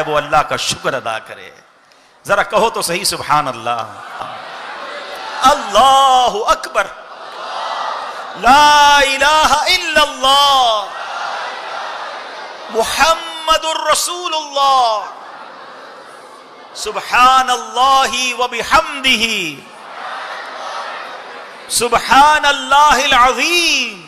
وہ اللہ کا شکر ادا کرے. ذرا کہو تو صحیح سبحان اللہ. اللہ اکبر. لا الہ الا اللہ محمد الرسول اللہ. سبحان اللہ وبحمدہ سبحان اللہ العظیم.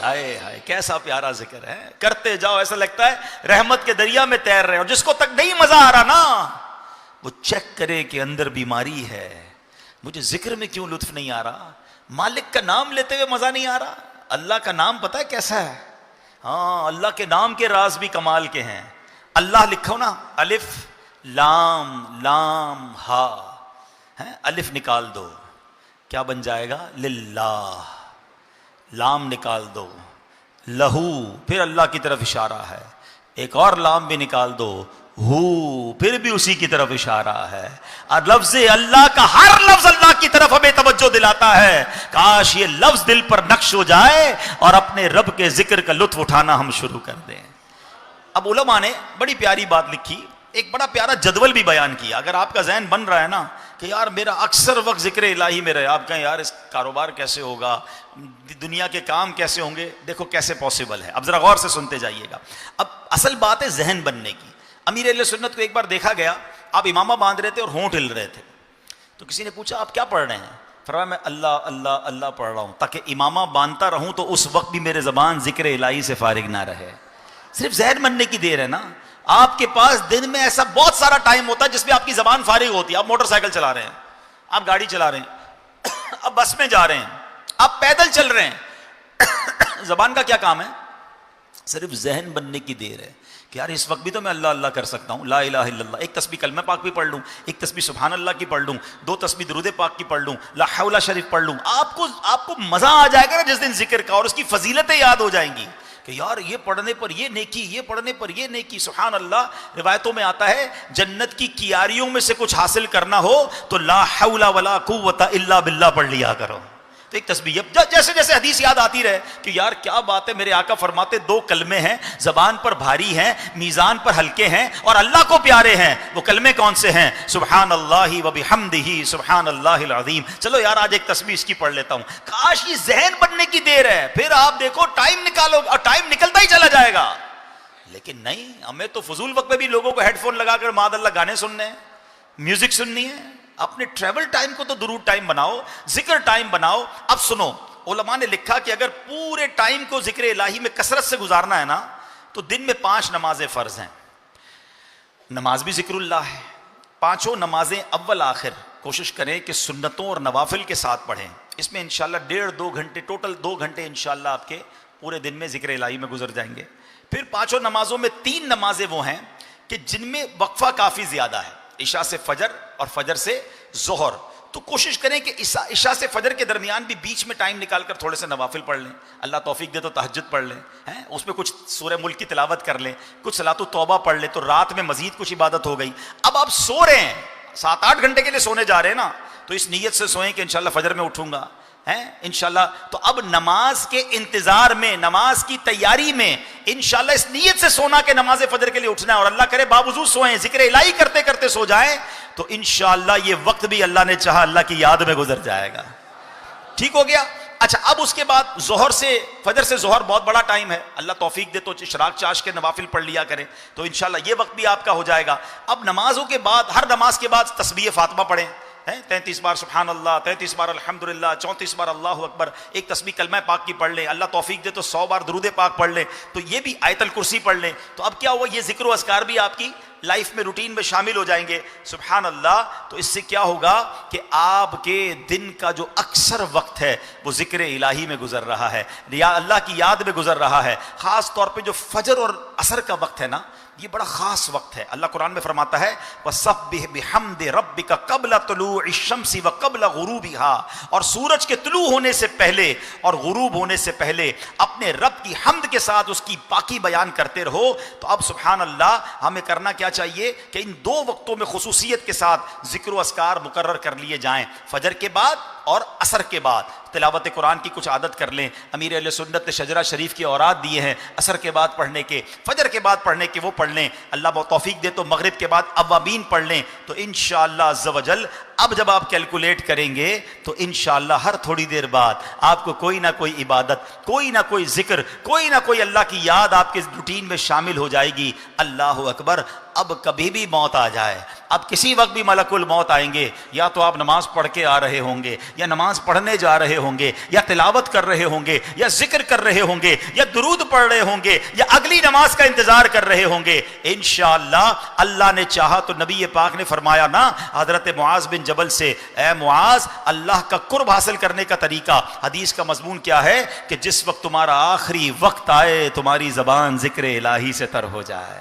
ہائے ہائے کیسا پیارا ذکر ہے. کرتے جاؤ ایسا لگتا ہے رحمت کے دریا میں تیر رہے. اور جس کو تک نہیں مزہ آ رہا نا وہ چیک کرے کہ اندر بیماری ہے. مجھے ذکر میں کیوں لطف نہیں آ رہا؟ مالک کا نام لیتے ہوئے مزہ نہیں آ رہا. اللہ کا نام پتہ ہے کیسا ہے؟ ہاں اللہ کے نام کے راز بھی کمال کے ہیں. اللہ لکھو نا الف لام لام ہا ہے. الف نکال دو کیا بن جائے گا؟ للہ. لام نکال دو لہو پھر اللہ کی طرف اشارہ ہے. ایک اور لام بھی نکال دو ہو پھر بھی اسی کی طرف اشارہ ہے. اور لفظ اللہ کا ہر لفظ اللہ کی طرف ہمیں توجہ دلاتا ہے. کاش یہ لفظ دل پر نقش ہو جائے اور اپنے رب کے ذکر کا لطف اٹھانا ہم شروع کر دیں. اب علماء نے بڑی پیاری بات لکھی, ایک بڑا پیارا جدول بھی بیان کیا. اگر آپ کا ذہن بن رہا ہے نا کہ یار میرا اکثر وقت ذکر الہی میں رہے, آپ کہیں یار اس کاروبار کیسے ہوگا, دنیا کے کام کیسے ہوں گے, دیکھو کیسے پاسبل ہے. اب ذرا غور سے سنتے جائیے گا. اب اصل بات ہے ذہن بننے کی. امیر اہل سنت کو ایک بار دیکھا گیا, آپ امامہ باندھ رہے تھے اور ہونٹ ہل رہے تھے. تو کسی نے پوچھا آپ کیا پڑھ رہے ہیں؟ فرمایا میں اللہ اللہ اللہ پڑھ رہا ہوں تاکہ امامہ باندھتا رہوں تو اس وقت بھی میرے زبان ذکر الہی سے فارغ نہ رہے. صرف ذہن بننے کی دیر ہے نا. آپ کے پاس دن میں ایسا بہت سارا ٹائم ہوتا ہے جس میں آپ کی زبان فارغ ہوتی ہے. آپ موٹر سائیکل چلا رہے ہیں, آپ گاڑی چلا رہے ہیں, آپ بس میں جا رہے ہیں, آپ پیدل چل رہے ہیں. زبان کا کیا کام ہے؟ صرف ذہن بننے کی دیر ہے کہ یار اس وقت بھی تو میں اللہ اللہ کر سکتا ہوں. لا الہ الا اللہ, ایک تسبیح کلمہ پاک بھی پڑھ لوں, ایک تسبیح سبحان اللہ کی پڑھ لوں, 2 تسبیح درود پاک کی پڑھ لوں, لا حول شریف پڑھ لوں. آپ کو مزہ آ جائے گا نا جس دن ذکر کا, اور اس کی فضیلتیں یاد ہو جائیں گی کہ یار یہ پڑھنے پر یہ نیکی, یہ پڑھنے پر یہ نیکی. سبحان اللہ. روایتوں میں آتا ہے جنت کی کیاریوں میں سے کچھ حاصل کرنا ہو تو لا حول ولا قوت الا باللہ پڑھ لیا کرو. تو ایک تسبیح جیسے جیسے حدیث یاد آتی رہے کہ یار کیا بات ہے, میرے آقا فرماتے 2 کلمے ہیں زبان پر بھاری ہیں, میزان پر ہلکے ہیں اور اللہ کو پیارے ہیں. وہ کلمے کون سے ہیں؟ سبحان اللہ وبحمدہ سبحان اللہ العظیم. چلو یار آج ایک تسبیح اس کی پڑھ لیتا ہوں. کاش یہ ذہن بننے کی دیر ہے, پھر آپ دیکھو ٹائم نکالو اور ٹائم نکلتا ہی چلا جائے گا. لیکن نہیں, ہمیں تو فضول وقت میں بھی لوگوں کو ہیڈ فون لگا کر معاذ اللہ گانے سننے ہیں, میوزک سننی ہے. اپنے ٹریول ٹائم کو تو درود ٹائم بناؤ, ذکر ٹائم بناؤ. اب سنو, علماء نے لکھا کہ اگر پورے ٹائم کو ذکر الہی میں کثرت سے گزارنا ہے نا تو دن میں 5 نمازیں فرض ہیں. نماز بھی ذکر اللہ ہے. 5 نمازیں اول آخر کوشش کریں کہ سنتوں اور نوافل کے ساتھ پڑھیں. اس میں انشاءاللہ 1.5-2 گھنٹے, ٹوٹل 2 گھنٹے انشاءاللہ آپ کے پورے دن میں ذکر الہی میں گزر جائیں گے. پھر 5 نمازوں میں 3 نمازیں وہ ہیں کہ جن میں وقفہ کافی زیادہ ہے, عشاء سے فجر اور فجر سے ظہر. تو کوشش کریں کہ عشاء سے فجر کے درمیان بھی بیچ میں ٹائم نکال کر تھوڑے سے نوافل پڑھ لیں. اللہ توفیق دے تو تہجد پڑھ لیں, اس میں کچھ سورہ ملک کی تلاوت کر لیں, کچھ صلاۃ التوبہ پڑھ لیں, تو رات میں مزید کچھ عبادت ہو گئی. اب آپ سو رہے ہیں, 7-8 گھنٹے کے لیے سونے جا رہے ہیں نا, تو اس نیت سے سوئیں کہ انشاءاللہ فجر میں اٹھوں گا انشاءاللہ. تو اب نماز کے انتظار میں, نماز کی تیاری میں انشاءاللہ اس نیت سے سونا کہ نماز فجر کے لیے اٹھنا ہے, اور اللہ کرے باوضو سوئیں, ذکر الہی کرتے کرتے سو جائیں, تو انشاءاللہ یہ وقت بھی اللہ نے چاہا اللہ کی یاد میں گزر جائے گا. ٹھیک ہو گیا. اچھا اب اس کے بعد ظہر سے فجر سے ظہر بہت بڑا ٹائم ہے, اللہ توفیق دے تو اشراق چاش کے نوافل پڑھ لیا کریں, تو انشاءاللہ یہ وقت بھی آپ کا ہو جائے گا. اب نمازوں کے بعد, ہر نماز کے بعد تسبیح فاطمہ پڑھیں, 33 بار سبحان اللہ, 33 بار الحمدللہ, 34 بار اللہ اکبر. ایک تسبیح کلمہ پاک کی پڑھ لیں, اللہ توفیق دے تو 100 بار درود پاک پڑھ لیں, تو یہ بھی آیت الکرسی پڑھ لیں. تو اب کیا ہوا, یہ ذکر و اذکار بھی آپ کی لائف میں, روٹین میں شامل ہو جائیں گے. سبحان اللہ. تو اس سے کیا ہوگا کہ آپ کے دن کا جو اکثر وقت ہے وہ ذکر الہی میں گزر رہا ہے, یا اللہ کی یاد میں گزر رہا ہے. خاص طور پہ جو فجر اور عصر کا وقت ہے نا, یہ بڑا خاص وقت ہے. اللہ قرآن میں فرماتا ہے وَسَبِّحْ بِحَمْدِ رَبِّكَ قَبْلَ طُلُوعِ الشَّمْسِ وَقَبْلَ غُرُوبِهَا, اور سورج کے طلوع ہونے سے پہلے اور غروب ہونے سے پہلے اپنے رب کی حمد کے ساتھ اس کی پاکی بیان کرتے رہو. تو اب سبحان اللہ ہمیں کرنا کیا چاہیے کہ ان 2 وقتوں میں خصوصیت کے ساتھ ذکر و اذکار مقرر کر لیے جائیں, فجر کے بعد اور عصر کے بعد. تلاوت قرآن کی کچھ عادت کر لیں. امیر اہل سنت نے شجرہ شریف کی اوراد دیے ہیں عصر کے بعد پڑھنے کے, فجر کے بعد پڑھنے کے, وہ پڑھ لیں. اللہ بہت توفیق دے تو مغرب کے بعد اوابین پڑھ لیں. تو انشاءاللہ عز و جل اب جب آپ کیلکولیٹ کریں گے تو انشاءاللہ ہر تھوڑی دیر بعد آپ کو کوئی نہ کوئی عبادت, کوئی نہ کوئی ذکر, کوئی نہ کوئی اللہ کی یاد آپ کے روٹین میں شامل ہو جائے گی. اللہ اکبر. اب کبھی بھی موت آ جائے, اب کسی وقت بھی ملک الموت آئیں گے, یا تو آپ نماز پڑھ کے آ رہے ہوں گے, یا نماز پڑھنے جا رہے ہوں گے, یا تلاوت کر رہے ہوں گے, یا ذکر کر رہے ہوں گے, یا درود پڑھ رہے ہوں گے, یا اگلی نماز کا انتظار کر رہے ہوں گے. انشاءاللہ اللہ نے چاہا تو نبی پاک نے فرمایا نا حضرت معاذ بن جبل سے, اے معاذ اللہ کا قرب حاصل کرنے کا طریقہ, حدیث کا مضمون کیا ہے کہ جس وقت تمہارا آخری وقت آئے تمہاری زبان ذکر الہی سے تر ہو جائے.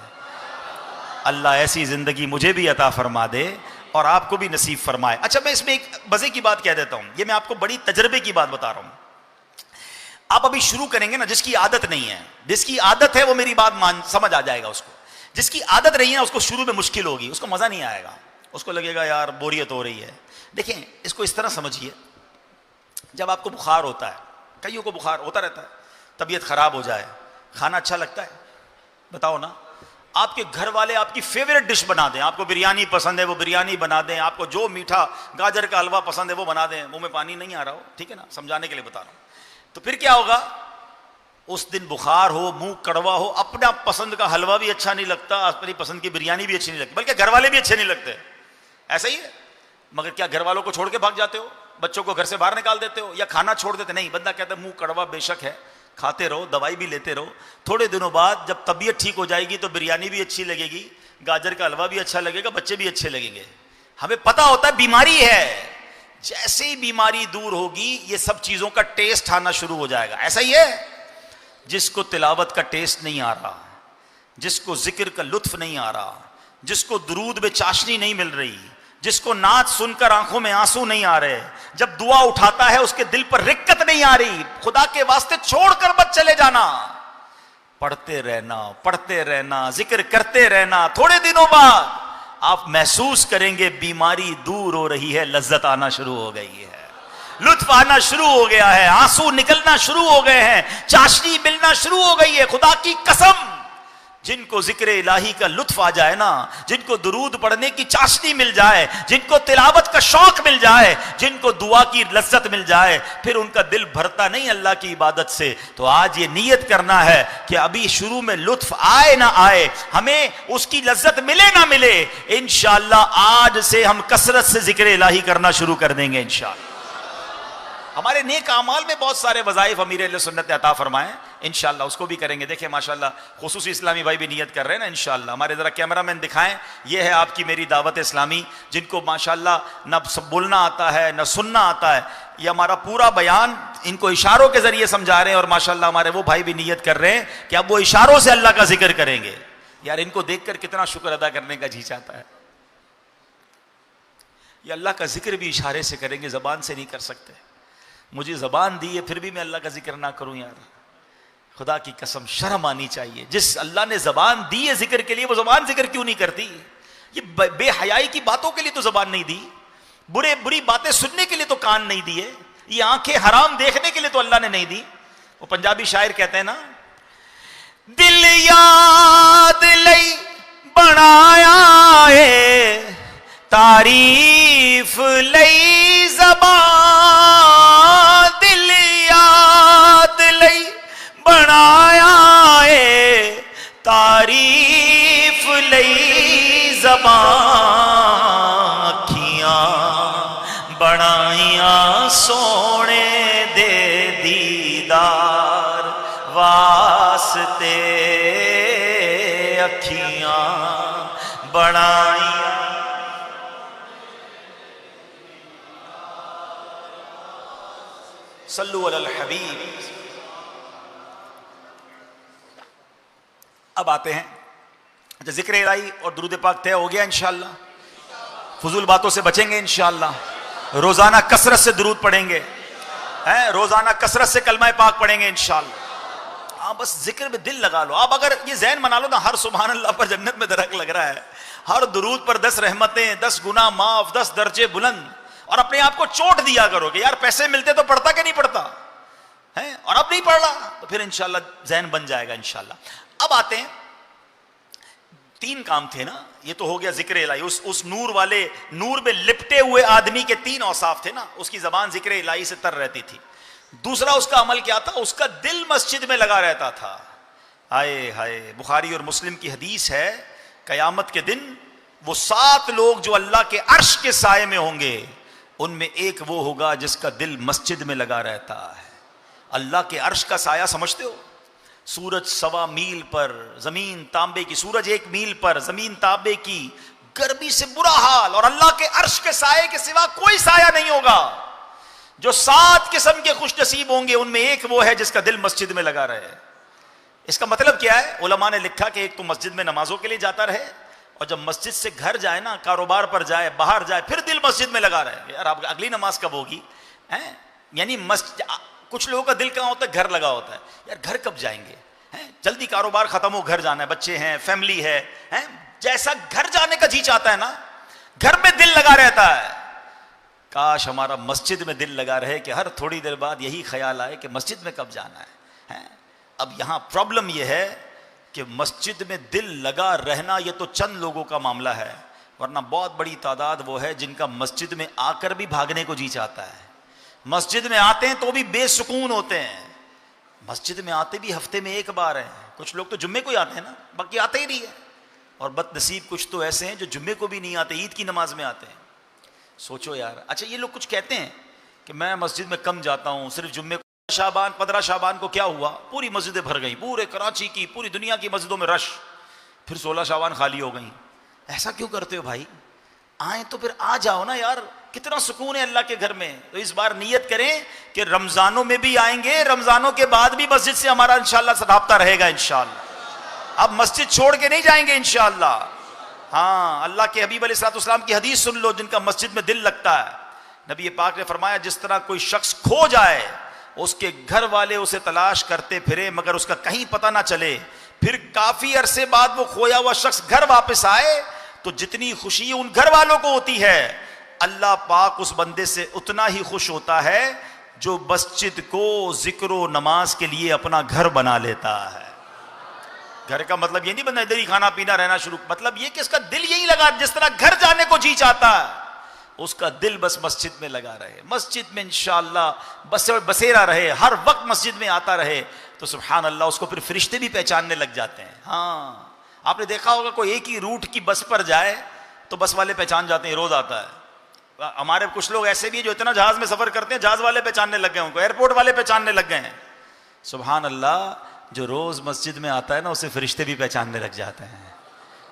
اللہ ایسی زندگی مجھے بھی عطا فرما دے اور آپ کو بھی نصیب فرمائے. اچھا میں اس میں ایک مزے کی بات کہہ دیتا ہوں, یہ میں آپ کو بڑی تجربے کی بات بتا رہا ہوں. آپ ابھی شروع کریں گے نا, جس کی عادت نہیں ہے, جس کی عادت ہے وہ میری بات سمجھ آ جائے گا اس کو. جس کی عادت نہیں ہے اس کو شروع میں مشکل ہوگی, اس کو مزہ نہیں آئے گا, اس کو لگے گا یار بوریت ہو رہی ہے. دیکھیں اس کو اس طرح سمجھیے, جب آپ کو بخار ہوتا ہے, کئیوں کو بخار ہوتا رہتا ہے, طبیعت خراب ہو جائے, کھانا اچھا لگتا ہے؟ بتاؤ نا. آپ کے گھر والے آپ کی فیوریٹ ڈش بنا دیں, آپ کو بریانی پسند ہے وہ بریانی بنا دیں, آپ کو جو میٹھا گاجر کا حلوہ پسند ہے وہ بنا دیں. منہ میں پانی نہیں آ رہا ہو, ٹھیک ہے نا, سمجھانے کے لیے بتا رہا ہوں. تو پھر کیا ہوگا, اس دن بخار ہو, منہ کڑوا ہو, اپنا پسند کا حلوہ بھی اچھا نہیں لگتا, اپنی پسند کی بریانی بھی اچھی نہیں لگتی, بلکہ گھر والے بھی اچھے نہیں لگتے. ایسا ہی ہے. مگر کیا گھر والوں کو چھوڑ کے بھاگ جاتے ہو, بچوں کو گھر سے باہر نکال دیتے ہو, یا کھانا چھوڑ دیتے؟ نہیں, بندہ کہتا ہے منہ کڑوا بے شک ہے, کھاتے رہو, دوائی بھی لیتے رہو, تھوڑے دنوں بعد جب طبیعت ٹھیک ہو جائے گی تو بریانی بھی اچھی لگے گی, گاجر کا حلوہ بھی اچھا لگے گا, بچے بھی اچھے لگیں گے. ہمیں پتہ ہوتا ہے بیماری ہے, جیسے ہی بیماری دور ہوگی یہ سب چیزوں کا ٹیسٹ آنا شروع ہو جائے گا. ایسا ہی ہے. جس کو تلاوت کا ٹیسٹ نہیں آ رہا, جس کو ذکر کا لطف نہیں آ رہا, جس کو درود میں چاشنی نہیں مل رہی, جس کو نعت سن کر آنکھوں میں آنسو نہیں آ رہے, جب دعا اٹھاتا ہے اس کے دل پر رکت نہیں آ رہی, خدا کے واسطے چھوڑ کر مت چلے جانا, پڑھتے رہنا, ذکر کرتے رہنا. تھوڑے دنوں بعد آپ محسوس کریں گے بیماری دور ہو رہی ہے, لذت آنا شروع ہو گئی ہے, لطف آنا شروع ہو گیا ہے, آنسو نکلنا شروع ہو گئے ہیں, چاشنی ملنا شروع ہو گئی ہے. خدا کی قسم, جن کو ذکر الہی کا لطف آ جائے نا, جن کو درود پڑھنے کی چاشنی مل جائے, جن کو تلاوت کا شوق مل جائے, جن کو دعا کی لذت مل جائے, پھر ان کا دل بھرتا نہیں اللہ کی عبادت سے. تو آج یہ نیت کرنا ہے کہ ابھی شروع میں لطف آئے نہ آئے, ہمیں اس کی لذت ملے نہ ملے, انشاءاللہ آج سے ہم کثرت سے ذکر الہی کرنا شروع کر دیں گے انشاءاللہ. ہمارے نیک اعمال میں بہت سارے وظائف امیر اہل سنت نے عطا فرمائے, انشاءاللہ اس کو بھی کریں گے. دیکھیں ماشاءاللہ خصوصی اسلامی بھائی بھی نیت کر رہے ہیں نا انشاءاللہ. ہمارے ذرا کیمرہ مین دکھائیں, یہ ہے آپ کی میری دعوت اسلامی, جن کو ماشاءاللہ نہ بولنا آتا ہے نہ سننا آتا ہے, یہ ہمارا پورا بیان ان کو اشاروں کے ذریعے سمجھا رہے ہیں. اور ماشاءاللہ ہمارے وہ بھائی بھی نیت کر رہے ہیں کہ اب وہ اشاروں سے اللہ کا ذکر کریں گے. یار ان کو دیکھ کر کتنا شکر ادا کرنے کا جی چاہتا ہے. یہ اللہ کا ذکر بھی اشارے سے کریں گے, زبان سے نہیں کر سکتے. مجھے زبان دی ہے پھر بھی میں اللہ کا ذکر نہ کروں, یار خدا کی قسم شرم آنی چاہیے. جس اللہ نے زبان دی ہے ذکر کے لیے, وہ زبان ذکر کیوں نہیں کرتی؟ یہ بے حیائی کی باتوں کے لیے تو زبان نہیں دی, بری باتیں سننے کے لیے تو کان نہیں دیے, یہ آنکھیں حرام دیکھنے کے لیے تو اللہ نے نہیں دی. وہ پنجابی شاعر کہتے ہیں نا, دل یاد لئی بنایا ہے تعریف لئی زبان, دل یاد لئی بنایا ہے تعریف لئی زبان, اکھیاں بنائیاں سونے دے دیدار واسطے, اکھیاں بنائیاں. صلو علی الحبیب. اب آتے ہیں, اچھا ذکر الہی اور درود پاک طے ہو گیا انشاءاللہ. فضول باتوں سے بچیں گے انشاءاللہ, روزانہ کثرت سے درود پڑھیں گے, روزانہ کثرت سے کلمہ پاک پڑھیں گے انشاءاللہ. ہاں بس ذکر میں دل لگا لو. آپ اگر یہ ذہن بنا لو نا, ہر سبحان اللہ پر جنت میں درخت لگ رہا ہے, ہر درود پر 10 رحمتیں, 10 گناہ معاف, 10 درجے بلند. اور اپنے آپ کو چوٹ دیا کرو کہ یار پیسے ملتے تو پڑھتا کہ نہیں پڑھتا ہے، اور اب نہیں پڑھ رہا، تو پھر انشاءاللہ ذہن بن جائے گا انشاءاللہ۔ اب آتے ہیں، 3 کام تھے نا، یہ تو ہو گیا ذکر الہی، اس نور والے نور میں لپٹے ہوئے آدمی کے 3 اوصاف تھے نا، اس کی زبان ذکر الہی سے تر رہتی تھی۔ دوسرا اس کا عمل کیا تھا، اس کا دل مسجد میں لگا رہتا تھا۔ ہائے ہائے، بخاری اور مسلم کی حدیث ہے، قیامت کے دن وہ 7 لوگ جو اللہ کے عرش کے سائے میں ہوں گے، ان میں ایک وہ ہوگا جس کا دل مسجد میں لگا رہتا ہے۔ اللہ کے عرش کا سایہ سمجھتے ہو؟ سورج 1.25 میل پر، زمین تانبے کی، سورج 1 میل پر، زمین تانبے کی، گرمی سے برا حال، اور اللہ کے عرش کے سائے کے سوا کوئی سایہ نہیں ہوگا۔ جو 7 قسم کے خوش نصیب ہوں گے، ان میں ایک وہ ہے جس کا دل مسجد میں لگا رہے۔ اس کا مطلب کیا ہے؟ علماء نے لکھا کہ ایک تو مسجد میں نمازوں کے لیے جاتا رہے، اور جب مسجد سے گھر جائے نا، کاروبار پر جائے، باہر جائے، پھر دل مسجد میں لگا رہے۔ یار اب اگلی نماز کب ہوگی؟ یعنی کچھ لوگوں کا دل کہاں ہوتا ہے؟ گھر لگا ہوتا ہے، یار گھر کب جائیں گے، جلدی کاروبار ختم ہو، گھر جانا ہے، بچے ہیں، فیملی ہے، جیسا گھر جانے کا جی چاہتا ہے نا، گھر میں دل لگا رہتا ہے۔ کاش ہمارا مسجد میں دل لگا رہے کہ ہر تھوڑی دیر بعد یہی خیال آئے کہ مسجد میں کب جانا ہے۔ اب یہاں پرابلم یہ ہے کہ مسجد میں دل لگا رہنا یہ تو چند لوگوں کا معاملہ ہے، ورنہ بہت بڑی تعداد وہ ہے جن کا مسجد میں آ کر بھی بھاگنے کو جی چاہتا ہے۔ مسجد میں آتے ہیں تو بھی بے سکون ہوتے ہیں، مسجد میں آتے بھی ہفتے میں 1 بار ہیں، کچھ لوگ تو جمعے کو ہی آتے ہیں نا، باقی آتے ہی نہیں ہیں، اور بد نصیب کچھ تو ایسے ہیں جو جمعے کو بھی نہیں آتے، عید کی نماز میں آتے ہیں۔ سوچو یار، اچھا یہ لوگ کچھ کہتے ہیں کہ میں مسجد میں کم جاتا ہوں، صرف جمعے کو۔ شعبان 15 شعبان کو کیا ہوا؟ پوری مسجدیں بھر گئیں، پورے کراچی کی، پوری دنیا کی مسجدوں میں رش، پھر 16 شعبان خالی ہو گئیں۔ ایسا کیوں کرتے ہو بھائی؟ آئیں تو پھر آ جاؤ نا یار، کتنا سکون ہے اللہ کے گھر میں۔ تو اس بار نیت کریں کہ رمضانوں میں بھی آئیں گے، رمضانوں کے بعد بھی مسجد سے ہمارا انشاءاللہ رابطہ رہے گا انشاءاللہ۔ اب مسجد چھوڑ کے نہیں جائیں گے انشاءاللہ۔ ہاں، اللہ کے حبیب علیہ الصلوۃ والسلام کی حدیث سن لو، جن کا مسجد میں دل لگتا ہے۔ نبی پاک نے فرمایا، جس طرح کوئی شخص کھو جائے، اس کے گھر والے اسے تلاش کرتے پھرے مگر اس کا کہیں پتہ نہ چلے، پھر کافی عرصے بعد وہ کھویا ہوا شخص گھر واپس آئے تو جتنی خوشی ان گھر والوں کو ہوتی ہے، اللہ پاک اس بندے سے اتنا ہی خوش ہوتا ہے جو مسجد کو ذکر و نماز کے لیے اپنا گھر بنا لیتا ہے۔ گھر کا مطلب یہ نہیں بندہ ادھر ہی کھانا پینا رہنا شروع، مطلب یہ کہ اس کا دل یہی لگا، جس طرح گھر جانے کو جی چاہتا ہے اس کا دل بس مسجد میں لگا رہے، مسجد میں انشاءاللہ بسیرا رہے، ہر وقت مسجد میں آتا رہے، تو سبحان اللہ اس کو پھر فرشتے بھی پہچاننے لگ جاتے ہیں۔ ہاں، آپ نے دیکھا ہوگا کوئی ایک ہی روٹ کی بس پر جائے تو بس والے پہچان جاتے ہیں، روز آتا ہے۔ ہمارے کچھ لوگ ایسے بھی ہیں جو اتنا جہاز میں سفر کرتے ہیں، جہاز والے پہچاننے لگ گئے، ان کو ایئرپورٹ والے پہچاننے لگ گئے ہیں۔ سبحان اللہ، جو روز مسجد میں آتا ہے نا اسے فرشتے بھی پہچاننے لگ جاتے ہیں۔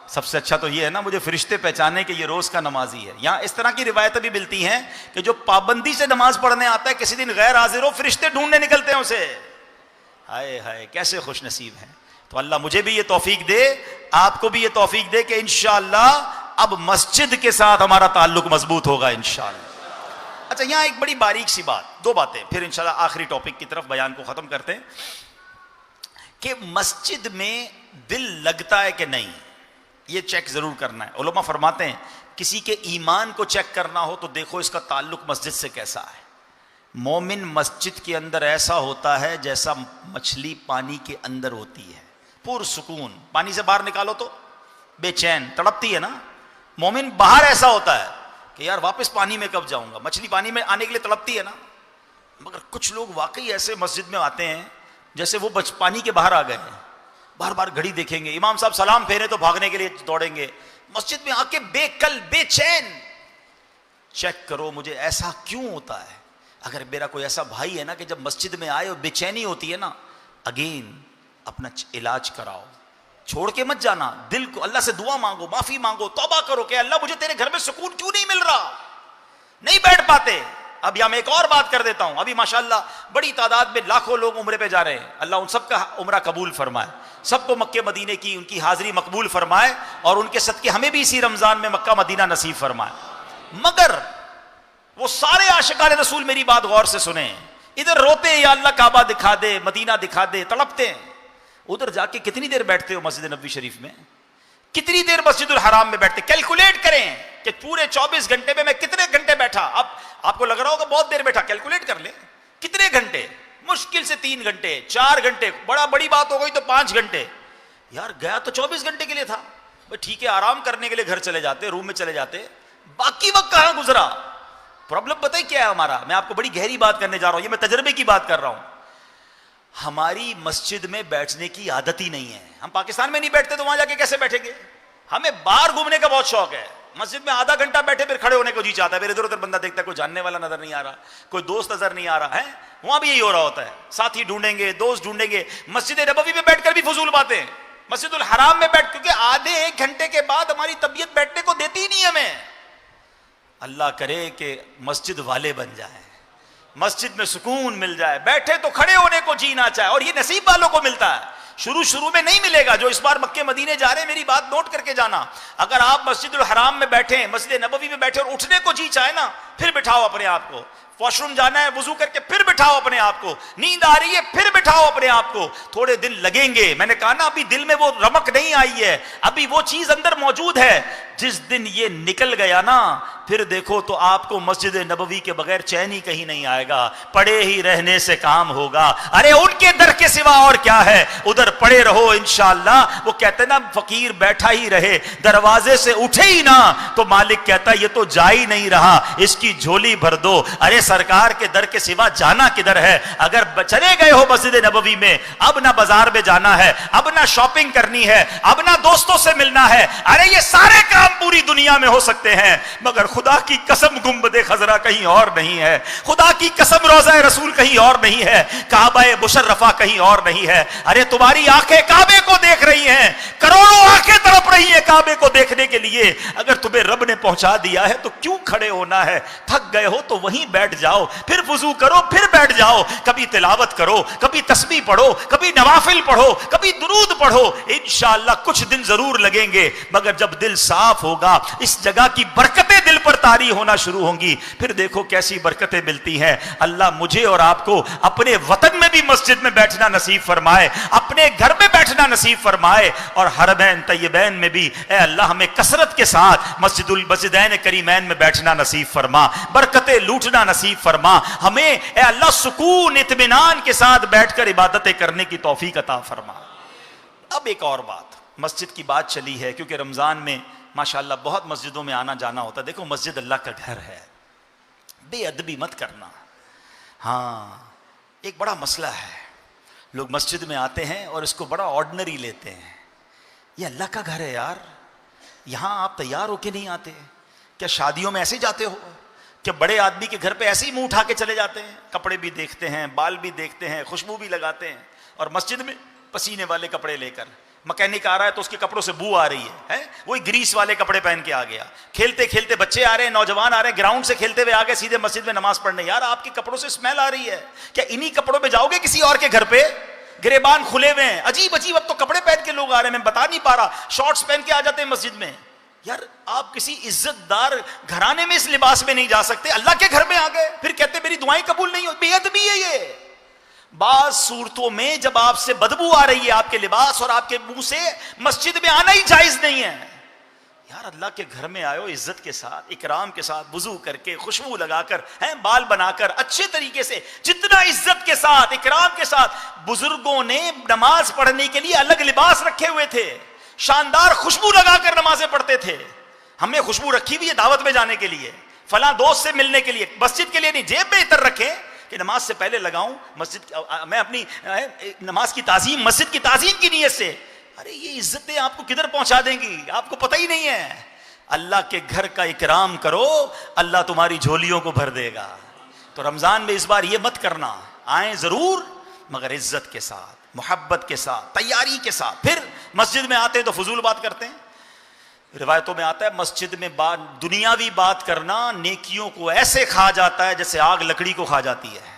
سب سے اچھا تو یہ ہے نا، مجھے فرشتے پہچانے کہ یہ روز کا نمازی ہے۔ یہاں اس طرح کی روایتیں بھی ملتی ہیں کہ جو پابندی سے نماز پڑھنے آتا ہے، کسی دن غیر حاضر ہو، فرشتے ڈھونڈنے نکلتے ہیں اسے۔ ہائے ہائے، کیسے خوش نصیب ہیں۔ تو اللہ مجھے بھی یہ توفیق دے، آپ کو بھی یہ توفیق دے کہ انشاءاللہ اب مسجد کے ساتھ ہمارا تعلق مضبوط ہوگا انشاءاللہ۔ اچھا، یہاں ایک بڑی باریک سی بات، 2 باتیں، پھر انشاءاللہ آخری ٹاپک کی طرف بیان کو ختم کرتے ہیں، کہ مسجد میں دل لگتا ہے کہ نہیں، یہ چیک ضرور کرنا ہے۔ علماء فرماتے ہیں کسی کے ایمان کو چیک کرنا ہو تو دیکھو اس کا تعلق مسجد سے کیسا ہے۔ مومن مسجد کے اندر ایسا ہوتا ہے جیسا مچھلی پانی کے اندر ہوتی ہے، پرسکون، پانی سے باہر نکالو تو بے چین تڑپتی ہے نا۔ مومن باہر ایسا ہوتا ہے کہ یار واپس پانی میں کب جاؤں گا، مچھلی پانی میں آنے کے لیے تڑپتی ہے نا۔ مگر کچھ لوگ واقعی ایسے مسجد میں آتے ہیں جیسے وہ پانی کے باہر آ گئے ہیں، بار بار گھڑی دیکھیں گے، امام صاحب سلام پھیرے تو بھاگنے کے لیے دوڑیں گے، مسجد میں آ کے بے کل بے چین۔ چیک کرو مجھے ایسا کیوں ہوتا ہے۔ اگر میرا کوئی ایسا بھائی ہے نا کہ جب مسجد میں آئے اور بے چینی ہوتی ہے نا، اگین اپنا علاج کراؤ، چھوڑ کے مت جانا، دل کو اللہ سے دعا مانگو، معافی مانگو، توبہ کرو کہ اللہ مجھے تیرے گھر میں سکون کیوں نہیں مل رہا، نہیں بیٹھ پاتے۔ اب یہاں میں ایک اور بات کر دیتا ہوں، ابھی ماشاءاللہ بڑی تعداد میں لاکھوں لوگ عمرے پہ جا رہے ہیں، اللہ ان سب کا عمرہ قبول فرمائے، سب کو مکے مدینے کی ان کی حاضری مقبول فرمائے، اور ان کے صدقے ہمیں بھی اسی رمضان میں مکہ مدینہ نصیب فرمائے۔ مگر وہ سارے عاشقان رسول میری بات غور سے سنیں، ادھر روتے ہیں یا اللہ کعبہ دکھا دے، مدینہ دکھا دے، تڑپتے ہیں، ادھر جا کے کتنی دیر بیٹھتے ہو مسجد نبوی شریف میں، کتنی دیر مسجد الحرام میں بیٹھتے، کیلکولیٹ کریں کہ پورے 24 گھنٹے میں کتنے گھنٹے بیٹھا۔ اب آپ کو لگ رہا ہوگا بہت دیر بیٹھا, کیلکولیٹ کر لیں کتنے گھنٹے, مشکل سے 3 گھنٹے 4 گھنٹے, بڑی بات ہو گئی تو 5 گھنٹے. یار گیا تو 24 گھنٹے کے لیے تھا, ٹھیک ہے آرام کرنے کے لیے گھر چلے جاتے, روم میں چلے جاتے, باقی وقت کہاں گزرا. پرابلم پتہ ہی کیا ہے ہمارا, میں آپ کو بڑی گہری بات کرنے جا رہا ہوں, یہ میں تجربے کی بات کر رہا ہوں. ہماری مسجد میں بیٹھنے کی عادت ہی نہیں ہے. ہم پاکستان میں نہیں بیٹھتے تو وہاں جا کے کیسے بیٹھیں گے؟ ہمیں باہر گھومنے کا بہت شوق ہے. مسجد میں آدھا گھنٹہ بیٹھے پھر کھڑے ہونے کو جی چاہتا ہے, پھر ادھر ادھر بندہ دیکھتا ہے کوئی جاننے والا نظر نہیں آ رہا, کوئی دوست نظر نہیں آ رہا ہے. وہاں بھی یہی ہو رہا ہوتا ہے, ساتھی ڈھونڈیں گے, دوست ڈھونڈیں گے. مسجد نبوی میں بیٹھ کر بھی فضول باتیں, مسجد الحرام میں بیٹھ, کیونکہ آدھے 1 گھنٹے کے بعد ہماری طبیعت بیٹھنے کو دیتی ہی نہیں ہمیں. اللہ کرے کہ مسجد والے بن جائیں, مسجد میں سکون مل جائے, بیٹھے تو کھڑے ہونے کو جی نہ چاہے. اور یہ نصیب والوں کو ملتا ہے, شروع میں نہیں ملے گا. جو اس بار مکے مدینے جا رہے ہیں میری بات نوٹ کر کے جانا, اگر آپ مسجد الحرام میں بیٹھے, مسجد نبوی میں بیٹھے اور اٹھنے کو جی چاہے نا, پھر بٹھاؤ اپنے آپ کو. واش روم جانا ہے وضو کر کے پھر بٹھاؤ اپنے آپ کو, نیند آ رہی ہے پھر بٹھاؤ اپنے آپ کو. تھوڑے دن لگیں گے, میں نے کہا نا ابھی دل میں وہ رمق نہیں آئی ہے, ابھی وہ چیز اندر موجود ہے. جس دن یہ نکل گیا نا, پھر دیکھو تو آپ کو مسجد نبوی کے بغیر چین ہی کہیں نہیں آئے گا, پڑے ہی رہنے سے کام ہوگا. ارے ان کے در کے سوا اور کیا ہے, ادھر پڑے رہو انشاءاللہ. وہ کہتے ہیں نا فقیر بیٹھا ہی رہے, دروازے سے اٹھے ہی نہ تو مالک کہتا ہے یہ تو جا ہی نہیں رہا, اس کی جھولی بھر دو. ارے سرکار کے در کے سوا جانا کدھر ہے؟ اگر چلے گئے ہو مسجد نبوی میں, اب نہ بازار میں جانا ہے, اب نہ شاپنگ کرنی ہے, اب نہ دوستوں سے ملنا ہے. ارے یہ سارے کام پوری دنیا میں ہو سکتے ہیں, مگر خدا کی قسم گنبد خضرا کہیں اور نہیں ہے, خدا کی قسم روضہ رسول کہیں اور نہیں ہے, کعبہ مشرفہ کہیں اور نہیں ہے. ارے تمہاری آنکھیں کعبے کو دیکھ رہی ہیں, کروڑوں آنکھیں تڑپ رہی ہیں کعبے کو دیکھنے کے لیے. اگر تمہیں رب نے پہنچا دیا ہے تو کیوں کھڑے ہونا ہے؟ تھک گئے ہو تو وہیں بیٹھ جاؤ, پھر وضو کرو, پھر بیٹھ جاؤ. کبھی تلاوت کرو, کبھی تسبیح پڑھو, کبھی نوافل پڑھو, کبھی درود پڑھو. انشاءاللہ کچھ دن ضرور لگیں گے, مگر جب دل صاف ہوگا, اس جگہ کی برکتیں دل پر طاری ہونا شروع ہوں گی, پھر دیکھو کیسی برکتیں ملتی ہیں. اللہ مجھے اور آپ کو اپنے وطن میں بھی مسجد میں بیٹھنا نصیب فرمائے, اپنے گھر میں بیٹھنا نصیب فرمائے, اور حرمین طیبین میں بھی اے اللہ ہمیں کثرت کے ساتھ مسجدین کریمین میں بیٹھنا نصیب فرما, برکتیں لوٹنا نصیب فرما. ہمیں اے اللہ سکون اطمینان کے ساتھ بیٹھ کر عبادتیں کرنے کی توفیق عطا فرما. اب ایک اور بات, مسجد کی بات چلی ہے کیونکہ رمضان میں ماشاءاللہ بہت مسجدوں میں آنا جانا ہوتا ہے. دیکھو مسجد اللہ کا گھر ہے, بے ادبی مت کرنا. ہاں ایک بڑا مسئلہ ہے, لوگ مسجد میں آتے ہیں اور اس کو بڑا آرڈنری لیتے ہیں. یہ اللہ کا گھر ہے یار, یہاں آپ تیار ہو کے نہیں آتے کیا؟ شادیوں میں ایسے جاتے ہو کہ بڑے آدمی کے گھر پہ ایسے ہی منہ اٹھا کے چلے جاتے ہیں, کپڑے بھی دیکھتے ہیں, بال بھی دیکھتے ہیں, خوشبو بھی لگاتے ہیں, اور مسجد میں پسینے والے کپڑے لے کر مکینک آ رہا ہے تو اس کے کپڑوں سے بو آ رہی ہے, وہی گریس والے کپڑے پہن کے آ گیا. کھیلتے کھیلتے بچے آ رہے ہیں, نوجوان آ رہے ہیں, گراؤنڈ سے کھیلتے ہوئے آ گئے سیدھے مسجد میں نماز پڑھنے. یار آپ کے کپڑوں سے اسمیل آ رہی ہے, کیا انہی کپڑوں میں جاؤ گے کسی اور کے گھر پہ؟ گریبان کھلے ہوئے ہیں, عجیب عجیب اب تو کپڑے پہن کے لوگ آ رہے ہیں, میں بتا نہیں پا رہا, شارٹس پہن کے آ جاتے ہیں مسجد میں. یار آپ کسی عزت دار گھرانے میں اس لباس میں نہیں جا سکتے, اللہ کے گھر میں آ گئے, پھر کہتے میری دعائیں قبول نہیں ہوتی. بے ادبی ہے یہ. بعض صورتوں میں جب آپ سے بدبو آ رہی ہے آپ کے لباس اور آپ کے منہ سے, مسجد میں آنا ہی جائز نہیں ہے. یار اللہ کے گھر میں آئے ہو عزت کے ساتھ, اکرام کے ساتھ, وضو کر کے, خوشبو لگا کر, بال بنا کر, اچھے طریقے سے, جتنا عزت کے ساتھ, اکرام کے ساتھ. بزرگوں نے نماز پڑھنے کے لیے الگ لباس رکھے ہوئے تھے, شاندار خوشبو لگا کر نمازیں پڑھتے تھے. ہم نے خوشبو رکھی ہوئی ہے دعوت میں جانے کے لیے, فلاں دوست سے ملنے کے لیے, مسجد کے لیے نہیں. جیب میں عطر رکھیں کہ نماز سے پہلے لگاؤں, مسجد میں اپنی نماز کی تعظیم, مسجد کی تعظیم کی نیت سے. ارے یہ عزتیں آپ کو کدھر پہنچا دیں گی, آپ کو پتہ ہی نہیں ہے. اللہ کے گھر کا اکرام کرو, اللہ تمہاری جھولیوں کو بھر دے گا. تو رمضان میں اس بار یہ مت کرنا, آئیں ضرور مگر عزت کے ساتھ, محبت کے ساتھ, تیاری کے ساتھ. پھر مسجد میں آتے ہیں تو فضول بات کرتے ہیں. روایتوں میں آتا ہے مسجد میں دنیاوی بات کرنا نیکیوں کو ایسے کھا جاتا ہے جیسے آگ لکڑی کو کھا جاتی ہے.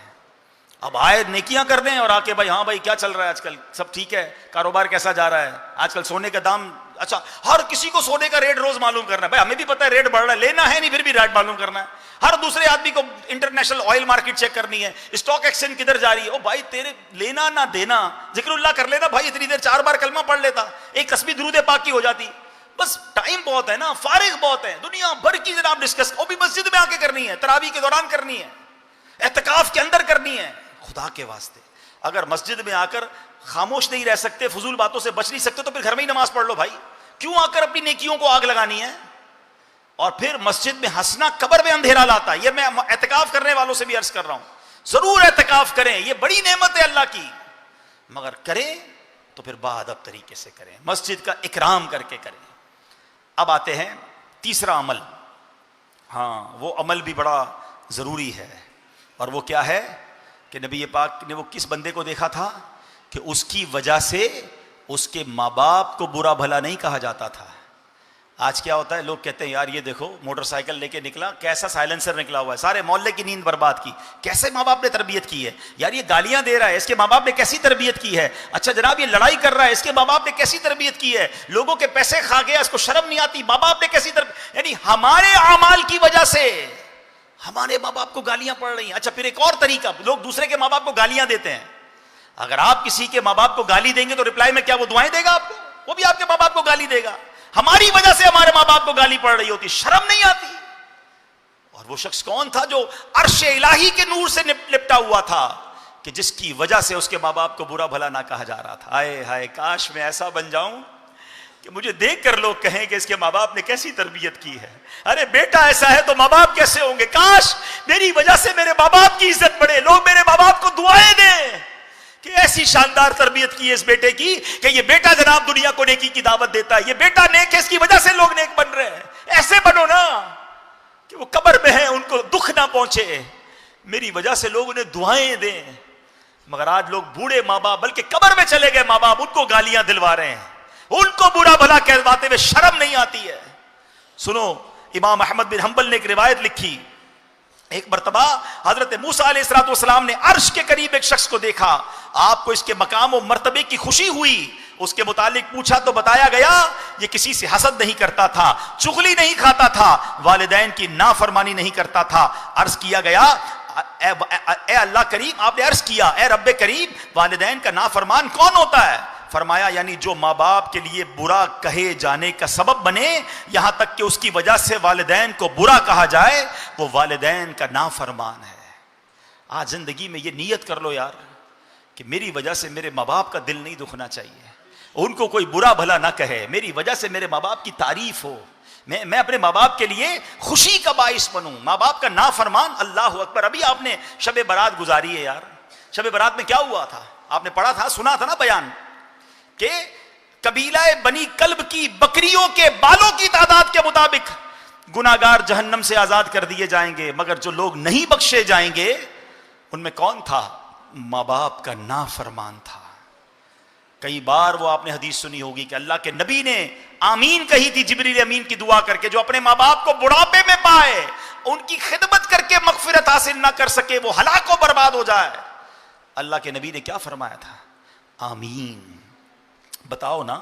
اب آئے نیکیاں کر دیں اور آ کے بھائی ہاں بھائی کیا چل رہا ہے آج کل, سب ٹھیک ہے, کاروبار کیسا جا رہا ہے, آج کل سونے کا دام, اچھا ہر کسی کو سونے کا ریٹ روز معلوم کرنا ہے. بھائی ہمیں بھی پتہ ہے ریٹ بڑھ رہا ہے, لینا ہے نہیں پھر بھی ریٹ معلوم کرنا ہے. ہر دوسرے آدمی کو انٹرنیشنل آئل مارکیٹ چیک کرنی ہے, اسٹاک ایکسچینج کدھر جا رہی ہے. او بھائی تیرے لینا نہ دینا, ذکر اللہ کر لینا بھائی, اتنی دیر 4 بار کلمہ پڑھ لیتا, ایک تسبیح درود پاک کی ہو جاتی, بس ٹائم بہت ہے نا, فارغ بہت ہے, دنیا بھر کی جناب ڈسکس, وہ بھی مسجد میں آ کے کرنی ہے, تراویح کے دوران کرنی ہے, اعتکاف کے اندر کرنی ہے. خدا کے واسطے اگر مسجد میں آ کر خاموش نہیں رہ سکتے, فضول باتوں سے بچ نہیں سکتے, تو پھر گھر میں ہی نماز پڑھ لو بھائی. کیوں آ کر اپنی نیکیوں کو آگ لگانی ہے؟ اور پھر مسجد میں ہنسنا قبر میں اندھیرا لاتا ہے. یہ میں اعتکاف کرنے والوں سے بھی عرض کر رہا ہوں, ضرور اعتکاف کریں, یہ بڑی نعمت ہے اللہ کی, مگر کریں تو پھر باادب طریقے سے کریں, مسجد کا اکرام کر کے کریں. اب آتے ہیں تیسرا عمل. ہاں, وہ عمل بھی بڑا ضروری ہے, اور وہ کیا ہے کہ نبی پاک نے وہ کس بندے کو دیکھا تھا کہ اس کی وجہ سے اس کے ماں باپ کو برا بھلا نہیں کہا جاتا تھا. آج کیا ہوتا ہے, لوگ کہتے ہیں یار یہ دیکھو موٹر سائیکل لے کے نکلا, کیسا سائلنسر نکلا ہوا ہے, سارے محلے کی نیند برباد کی, کیسے ماں باپ نے تربیت کی ہے, یار یہ گالیاں دے رہا ہے, اس کے ماں باپ نے کیسی تربیت کی ہے, اچھا جناب یہ لڑائی کر رہا ہے, اس کے ماں باپ نے کیسی تربیت کی ہے, لوگوں کے پیسے کھا گیا, اس کو شرم نہیں آتی, ماں باپ نے کیسی تربیت, یعنی ہمارے اعمال کی وجہ سے ہمارے ماں باپ کو گالیاں پڑ رہی ہیں. اچھا پھر ایک اور طریقہ, لوگ دوسرے کے ماں باپ کو گالیاں دیتے ہیں. اگر آپ کسی کے ماں باپ کو گالی دیں گے تو ریپلائی میں کیا وہ دعائیں دے گا آپ کو؟ وہ بھی آپ کے ماں باپ کو گالی دے گا. ہماری وجہ سے ہمارے ماں باپ کو گالی پڑ رہی ہوتی, شرم نہیں آتی. اور وہ شخص کون تھا جو عرش الہی کے نور سے لپٹا ہوا تھا, کہ جس کی وجہ سے اس کے ماں باپ کو برا بھلا نہ کہا جا رہا تھا. ہائے ہائے, کاش میں ایسا بن جاؤں کہ مجھے دیکھ کر لوگ کہیں کہ اس کے ماں باپ نے کیسی تربیت کی ہے, ارے بیٹا ایسا ہے تو ماں باپ کیسے ہوں گے, کاش میری وجہ سے میرے ماں باپ کی عزت بڑھے, لوگ میرے ماں باپ کو دعائیں دیں کہ ایسی شاندار تربیت کی ہے اس بیٹے کی کہ یہ بیٹا جناب دنیا کو نیکی کی دعوت دیتا ہے, یہ بیٹا نیک ہے, اس کی وجہ سے لوگ نیک بن رہے ہیں. ایسے بنو نا کہ وہ قبر میں ہیں, ان کو دکھ نہ پہنچے, میری وجہ سے لوگ انہیں دعائیں دیں. مگر آج لوگ بوڑھے ماں باپ, بلکہ قبر میں چلے گئے ماں باپ, ان کو گالیاں دلوا رہے ہیں, ان کو برا بھلا کہواتے ہوئے شرم نہیں آتی ہے. سنو, امام احمد بن حنبل نے ایک روایت لکھی, ایک مرتبہ حضرت موسیٰ علیہ الصلوۃ والسلام نے عرش کے قریب ایک شخص کو دیکھا, آپ کو اس کے مقام و مرتبے کی خوشی ہوئی, اس کے متعلق پوچھا تو بتایا گیا یہ کسی سے حسد نہیں کرتا تھا, چغلی نہیں کھاتا تھا, والدین کی نافرمانی نہیں کرتا تھا. عرض کیا گیا اے اللہ کریم, آپ نے عرض کیا اے رب کریم, والدین کا نافرمان کون ہوتا ہے؟ فرمایا یعنی جو ماں باپ کے لیے برا کہے جانے کا سبب بنے, یہاں تک کہ اس کی وجہ سے والدین کو برا کہا جائے, وہ والدین کا نافرمان ہے. آج زندگی میں یہ نیت کر لو یار کہ میری وجہ سے میرے ماں باپ کا دل نہیں دکھنا چاہیے, ان کو کوئی برا بھلا نہ کہے, میری وجہ سے میرے ماں باپ کی تعریف ہو, میں اپنے ماں باپ کے لیے خوشی کا باعث بنوں. ماں باپ کا نافرمان, اللہ اکبر. ابھی آپ نے شب برات گزاری ہے یار, شب برات میں کیا ہوا تھا آپ نے پڑھا تھا, سنا تھا نا بیان, کہ قبیلہ بنی کلب کی بکریوں کے بالوں کی تعداد کے مطابق گناہگار جہنم سے آزاد کر دیے جائیں گے, مگر جو لوگ نہیں بخشے جائیں گے ان میں کون تھا؟ ماں باپ کا نافرمان تھا. کئی بار وہ آپ نے حدیث سنی ہوگی کہ اللہ کے نبی نے آمین کہی تھی جبریل امین کی دعا کر کے, جو اپنے ماں باپ کو بڑھاپے میں پائے, ان کی خدمت کر کے مغفرت حاصل نہ کر سکے, وہ ہلاک و برباد ہو جائے. اللہ کے نبی نے کیا فرمایا تھا؟ آمین. بتاؤ نا,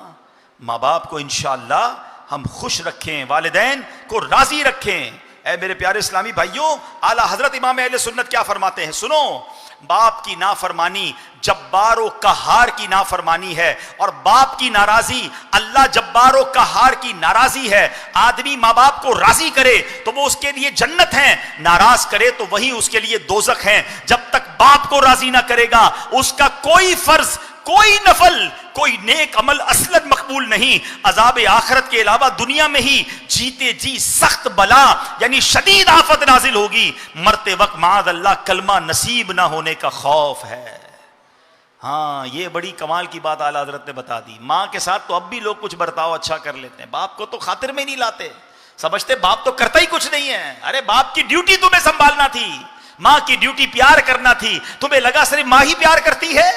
ماں باپ کو انشاءاللہ ہم خوش رکھیں, والدین کو راضی رکھیں. اے میرے پیارے اسلامی بھائیوں, اعلیٰ حضرت امام اہل سنت کیا فرماتے ہیں, سنو, باپ کی نافرمانی جبار و قہار کی نافرمانی ہے, اور باپ کی ناراضی اللہ جبار و قہار کی ناراضی ہے. آدمی ماں باپ کو راضی کرے تو وہ اس کے لیے جنت ہیں, ناراض کرے تو وہی اس کے لیے دوزخ ہیں. جب تک باپ کو راضی نہ کرے گا اس کا کوئی فرض, کوئی نفل, کوئی نیک عمل اصلاً مقبول نہیں. عذاب آخرت کے علاوہ دنیا میں ہی جیتے جی سخت بلا یعنی شدید آفت نازل ہوگی, مرتے وقت معاذ اللہ کلمہ نصیب نہ ہونے کا خوف ہے. ہاں, یہ بڑی کمال کی بات اعلیٰ حضرت نے بتا دی. ماں کے ساتھ تو اب بھی لوگ کچھ برتاؤ اچھا کر لیتے ہیں, باپ کو تو خاطر میں نہیں لاتے, سمجھتے باپ تو کرتا ہی کچھ نہیں ہے. ارے باپ کی ڈیوٹی تمہیں سنبھالنا تھی, ماں کی ڈیوٹی پیار کرنا تھی, تمہیں لگا صرف ماں ہی پیار کرتی ہے.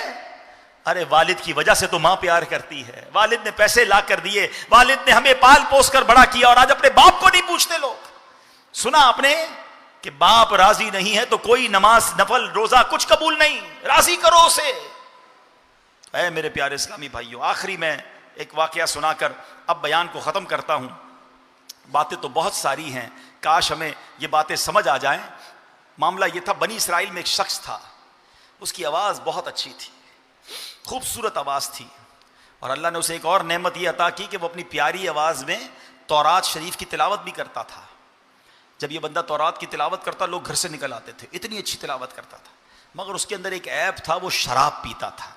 ارے والد کی وجہ سے تو ماں پیار کرتی ہے, والد نے پیسے لا کر دیے, والد نے ہمیں پال پوس کر بڑا کیا, اور آج اپنے باپ کو نہیں پوچھتے لوگ. سنا آپ نے کہ باپ راضی نہیں ہے تو کوئی نماز نفل روزہ کچھ قبول نہیں, راضی کرو اسے. اے میرے پیارے اسلامی بھائیوں, آخری میں ایک واقعہ سنا کر اب بیان کو ختم کرتا ہوں. باتیں تو بہت ساری ہیں, کاش ہمیں یہ باتیں سمجھ آ جائیں. معاملہ یہ تھا, بنی اسرائیل میں ایک شخص تھا, اس کی آواز بہت اچھی تھی, خوبصورت آواز تھی, اور اللہ نے اسے ایک اور نعمت یہ عطا کی کہ وہ اپنی پیاری آواز میں تورات شریف کی تلاوت بھی کرتا تھا. جب یہ بندہ تورات کی تلاوت کرتا لوگ گھر سے نکل آتے تھے, اتنی اچھی تلاوت کرتا تھا. مگر اس کے اندر ایک عیب تھا, وہ شراب پیتا تھا.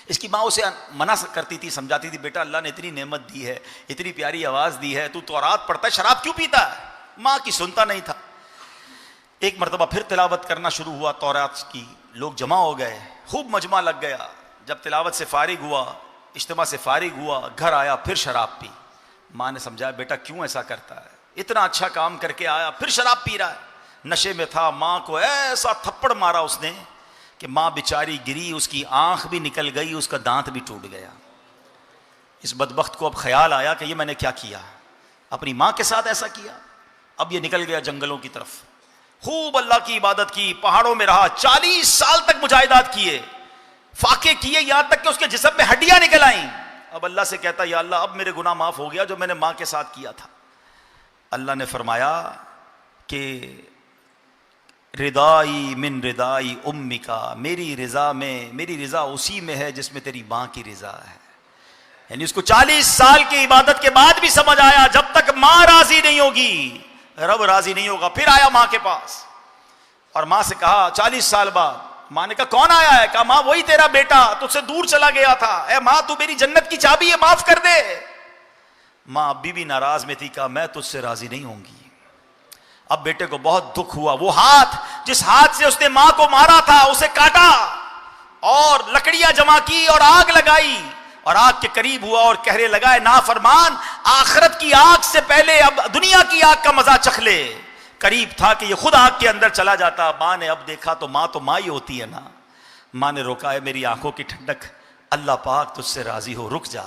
اس کی ماں اسے منع کرتی تھی, سمجھاتی تھی, بیٹا اللہ نے اتنی نعمت دی ہے, اتنی پیاری آواز دی ہے, تو تورات پڑھتا ہے, شراب کیوں پیتا ہے؟ ماں کی سنتا نہیں تھا. ایک مرتبہ پھر تلاوت کرنا شروع ہوا تورات کی, لوگ جمع ہو گئے, خوب مجمع لگ گیا. جب تلاوت سے فارغ ہوا, اجتماع سے فارغ ہوا, گھر آیا, پھر شراب پی. ماں نے سمجھایا, بیٹا کیوں ایسا کرتا ہے, اتنا اچھا کام کر کے آیا پھر شراب پی رہا ہے. نشے میں تھا, ماں کو ایسا تھپڑ مارا اس نے کہ ماں بیچاری گری, اس کی آنکھ بھی نکل گئی, اس کا دانت بھی ٹوٹ گیا. اس بدبخت کو اب خیال آیا کہ یہ میں نے کیا کیا, اپنی ماں کے ساتھ ایسا کیا. اب یہ نکل گیا جنگلوں کی طرف, خوب اللہ کی عبادت کی, پہاڑوں میں رہا, 40 سال تک مجاہدات کیے, فاقے کیے, یہاں تک کہ اس کے جسم میں ہڈیاں نکل آئیں. اب اللہ سے کہتا, یا اللہ اب میرے گناہ معاف ہو گیا جو میں نے ماں کے ساتھ کیا تھا. اللہ نے فرمایا کہ ردائی من ردائی امکا, میری رضا میں, میری رضا اسی میں ہے جس میں تیری ماں کی رضا ہے. یعنی اس کو 40 سال کی عبادت کے بعد بھی سمجھ آیا جب تک ماں راضی نہیں ہوگی رب راضی نہیں ہوگا. پھر آیا ماں کے پاس اور ماں سے کہا 40 سال بعد. ماں نے کہا کون آیا ہے؟ کہا ماں وہی تیرا بیٹا, تجھ سے دور چلا گیا تھا. اے ماں تو میری جنت کی چابی ہے, معاف کر دے. ماں ابھی بھی ناراض میں تھی, کہا میں تجھ سے راضی نہیں ہوں گی. اب بیٹے کو بہت دکھ ہوا. وہ ہاتھ جس ہاتھ سے اس نے ماں کو مارا تھا اسے کاٹا اور لکڑیاں جمع کی اور آگ لگائی اور آگ کے قریب ہوا اور کہنے لگا, اے نافرمان, آخرت کی آگ سے پہلے اب دنیا کی آگ کا مزہ چکھ لے. قریب تھا کہ یہ خود آگ کے اندر چلا جاتا. ماں نے اب دیکھا تو ماں ہی ہوتی ہے نا. ماں نے روکا, ہے میری آنکھوں کی ٹھنڈک, اللہ پاک تجھ سے راضی ہو, رک جا.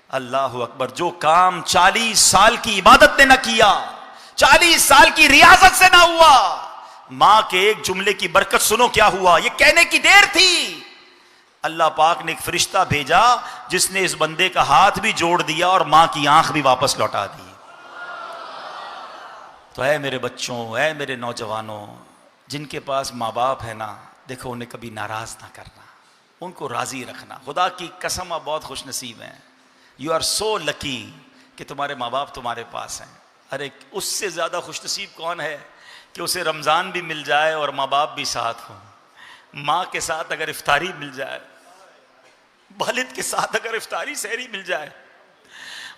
اللہ اکبر. جو کام 40 سال کی عبادت نے نہ کیا, 40 سال کی ریاضت سے نہ ہوا, ماں کے ایک جملے کی برکت سنو کیا ہوا. یہ کہنے کی دیر تھی, اللہ پاک نے ایک فرشتہ بھیجا جس نے اس بندے کا ہاتھ بھی جوڑ دیا اور ماں کی آنکھ بھی واپس لوٹا دی. تو اے میرے بچوں, اے میرے نوجوانوں, جن کے پاس ماں باپ ہے نا, دیکھو انہیں کبھی ناراض نہ کرنا, ان کو راضی رکھنا. خدا کی قسم آپ بہت خوش نصیب ہیں. یو آر سو لکی کہ تمہارے ماں باپ تمہارے پاس ہیں. ارے اس سے زیادہ خوش نصیب کون ہے کہ اسے رمضان بھی مل جائے اور ماں باپ بھی ساتھ ہوں. ماں کے ساتھ اگر افطاری مل جائے, والد کے ساتھ اگر افطاری سحری مل جائے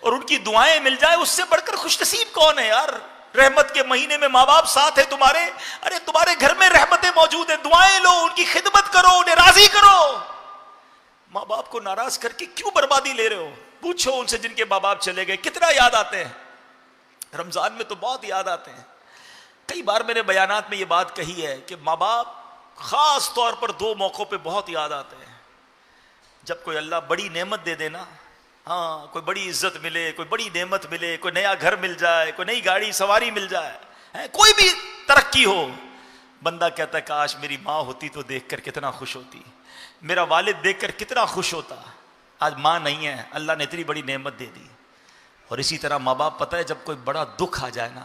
اور ان کی دعائیں مل جائے, اس سے بڑھ کر خوش نصیب کون ہے یار. رحمت کے مہینے میں ماں باپ ساتھ ہیں تمہارے, ارے تمہارے گھر میں رحمتیں موجود ہیں, دعائیں لو, ان کی خدمت کرو, انہیں راضی کرو. ماں باپ کو ناراض کر کے کیوں بربادی لے رہے ہو؟ پوچھو ان سے جن کے ماں باپ چلے گئے, کتنا یاد آتے ہیں. رمضان میں تو بہت یاد آتے ہیں. کئی بار میں نے بیانات میں یہ بات کہی ہے کہ ماں باپ خاص طور پر 2 موقعوں پہ بہت یاد آتے ہیں. جب کوئی اللہ بڑی نعمت دے دے نا, ہاں کوئی بڑی عزت ملے, کوئی بڑی نعمت ملے, کوئی نیا گھر مل جائے, کوئی نئی گاڑی سواری مل جائے, کوئی بھی ترقی ہو, بندہ کہتا ہے کاش میری ماں ہوتی تو دیکھ کر کتنا خوش ہوتی, میرا والد دیکھ کر کتنا خوش ہوتا. آج ماں نہیں ہے, اللہ نے اتنی بڑی نعمت دے دی. اور اسی طرح ماں باپ, پتہ ہے جب کوئی بڑا دکھ آ جائے نا,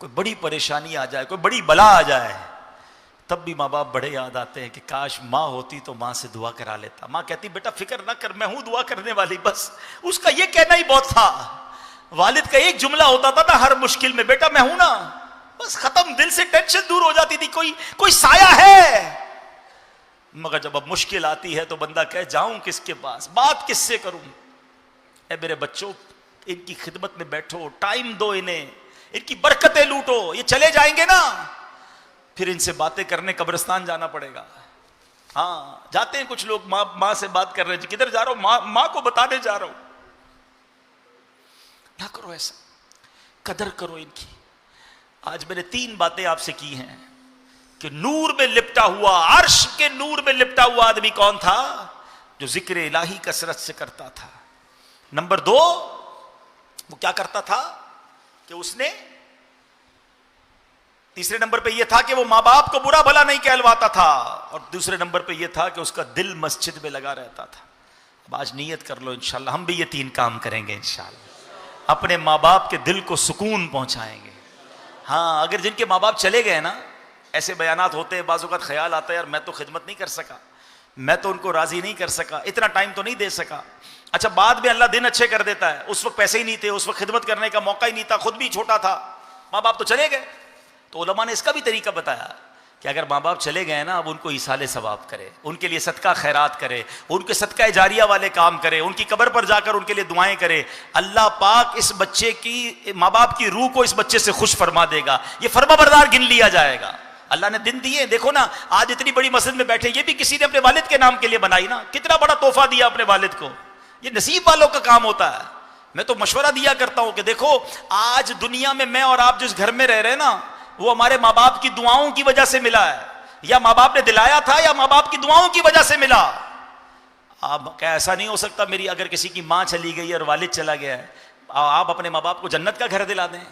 کوئی بڑی پریشانی آ جائے, کوئی بڑی بلا آ جائے, تب بھی ماں باپ بڑے یاد آتے ہیں کہ کاش ماں ہوتی تو ماں سے دعا کرا لیتا. ماں کہتی بیٹا فکر نہ کر, میں ہوں دعا کرنے والی. بس اس کا یہ کہنا ہی بہت تھا. والد کا ایک جملہ ہوتا تھا نا ہر مشکل میں, بیٹا میں ہوں نا, بس ختم, دل سے ٹینشن دور ہو جاتی تھی, کوئی سایہ ہے. مگر جب اب مشکل آتی ہے تو بندہ کہے جاؤں کس کے پاس, بات کس سے کروں. اے میرے بچوں, ان کی خدمت میں بیٹھو, ٹائم دو انہیں, ان کی برکتیں لوٹو. یہ چلے جائیں گے نا, پھر ان سے باتیں کرنے قبرستان جانا پڑے گا. ہاں جاتے ہیں کچھ لوگ, ماں سے بات کر رہے ہیں, کدھر جا رہا ہوں, ماں کو بتانے جا رہا ہوں. نہ کرو ایسا, قدر کرو ان کی. آج میں نے 3 باتیں آپ سے کی ہیں کہ نور میں لپٹا ہوا, عرش کے نور میں لپٹا ہوا آدمی کون تھا؟ جو ذکر الہی کثرت سے کرتا تھا. نمبر 2, وہ کیا کرتا تھا کہ اس نے, تیسرے نمبر پہ یہ تھا کہ وہ ماں باپ کو برا بھلا نہیں کہلواتا تھا, اور دوسرے نمبر پہ یہ تھا کہ اس کا دل مسجد میں لگا رہتا تھا. اب آج نیت کر لو, انشاءاللہ ہم بھی یہ 3 کام کریں گے انشاءاللہ. اپنے ماں باپ کے دل کو سکون پہنچائیں گے. ہاں اگر جن کے ماں باپ چلے گئے نا, ایسے بیانات ہوتے ہیں, بعض اوقات خیال آتا ہے یار میں تو خدمت نہیں کر سکا, میں تو ان کو راضی نہیں کر سکا, اتنا ٹائم تو نہیں دے سکا. اچھا بعد میں اللہ دن اچھے کر دیتا ہے، اس وقت پیسے ہی نہیں تھے، اس وقت خدمت کرنے کا موقع ہی نہیں تھا، خود بھی چھوٹا تھا، ماں باپ تو چلے گئے. تو علماء نے اس کا بھی طریقہ بتایا کہ اگر ماں باپ چلے گئے نا، اب ان کو ایصال ثواب کرے، ان کے لیے صدقہ خیرات کرے، ان کے صدقہ جاریہ والے کام کرے، ان کی قبر پر جا کر ان کے لیے دعائیں کرے. اللہ پاک اس بچے کی، ماں باپ کی روح کو اس بچے سے خوش فرما دے گا، یہ فرما بردار گن لیا جائے گا. اللہ نے دن دیے، دیکھو نا آج اتنی بڑی مسجد میں بیٹھے، یہ بھی کسی نے اپنے والد کے نام کے لیے بنائی نا، کتنا بڑا تحفہ دیا اپنے والد کو. یہ نصیب والوں کا کام ہوتا ہے. میں تو مشورہ دیا کرتا ہوں کہ دیکھو آج دنیا میں اور آپ جس گھر میں رہ رہے ہیں نا، وہ ہمارے ماں باپ کی دعاؤں کی وجہ سے ملا ہے، یا ماں باپ نے دلایا تھا یا ماں باپ کی دعاؤں کی وجہ سے ملا. آپ کیا ایسا نہیں ہو سکتا میری اگر کسی کی ماں چلی گئی اور والد چلا گیا ہے، آپ اپنے ماں باپ کو جنت کا گھر دلا دیں؟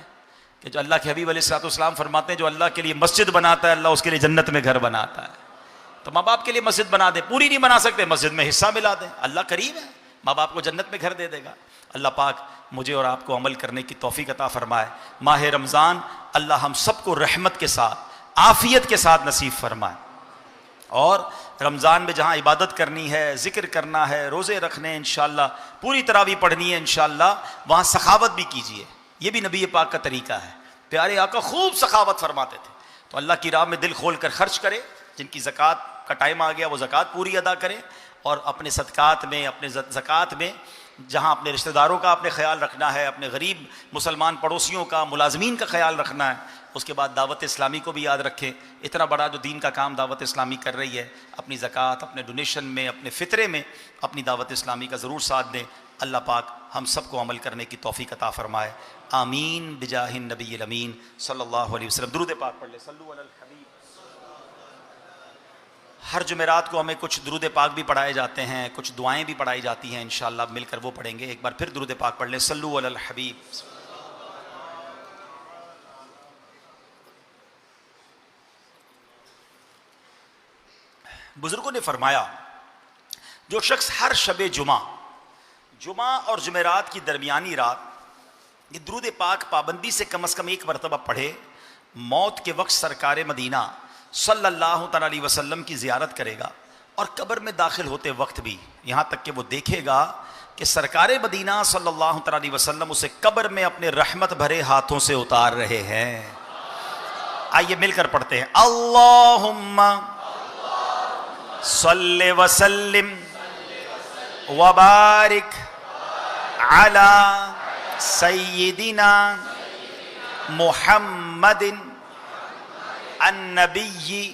کہ جو اللہ کے حبیب علیہ الصلوۃ والسلام فرماتے ہیں جو اللہ کے لیے مسجد بناتا ہے اللہ اس کے لیے جنت میں گھر بناتا ہے. تو ماں باپ کے لیے مسجد بنا دیں، پوری نہیں بنا سکتے مسجد میں حصہ ملا دیں، اللہ کریم ہے، ماں باپ کو جنت میں گھر دے دے گا. اللہ پاک مجھے اور آپ کو عمل کرنے کی توفیق عطا فرمائے. ماہ رمضان اللہ ہم سب کو رحمت کے ساتھ عافیت کے ساتھ نصیب فرمائے. اور رمضان میں جہاں عبادت کرنی ہے، ذکر کرنا ہے، روزے رکھنے ہیں انشاءاللہ، پوری تراویح پڑھنی ہے انشاءاللہ، وہاں سخاوت بھی کیجیے. یہ بھی نبی پاک کا طریقہ ہے. پیارے آقا خوب سخاوت فرماتے تھے. تو اللہ کی راہ میں دل کھول کر خرچ کرے، جن کی زکوٰۃ کا ٹائم آ گیا وہ زکوٰۃ پوری ادا کرے، اور اپنے صدقات میں، اپنے زکوٰۃ میں جہاں اپنے رشتہ داروں کا اپنے خیال رکھنا ہے، اپنے غریب مسلمان پڑوسیوں کا، ملازمین کا خیال رکھنا ہے. اس کے بعد دعوت اسلامی کو بھی یاد رکھیں. اتنا بڑا جو دین کا کام دعوت اسلامی کر رہی ہے، اپنی زکوٰۃ، اپنے ڈونیشن میں، اپنے فطرے میں اپنی دعوت اسلامی کا ضرور ساتھ دیں. اللہ پاک ہم سب کو عمل کرنے کی توفیق عطا فرمائے. آمین بجاہ النبی الامین صلی اللہ علیہ وسلم. درود پاک پڑھ لیں، صلو علی الحبیب. ہر جمعرات کو ہمیں کچھ درود پاک بھی پڑھائے جاتے ہیں، کچھ دعائیں بھی پڑھائی جاتی ہیں، انشاءاللہ مل کر وہ پڑھیں گے. ایک بار پھر درود پاک پڑھ لیں، صلو علی الحبیب. بزرگوں نے فرمایا جو شخص ہر شب جمعہ اور جمعرات کی درمیانی رات یہ درود پاک پابندی سے کم از کم ایک مرتبہ پڑھے، موت کے وقت سرکار مدینہ صلی اللہ تعالی علیہ وسلم کی زیارت کرے گا، اور قبر میں داخل ہوتے وقت بھی یہاں تک کہ وہ دیکھے گا کہ سرکار مدینہ صلی اللہ تعالی علیہ وسلم اسے قبر میں اپنے رحمت بھرے ہاتھوں سے اتار رہے ہیں. آئیے مل کر پڑھتے ہیں، اللہم صلی وسلم وبارک علی سیدنا محمد النبی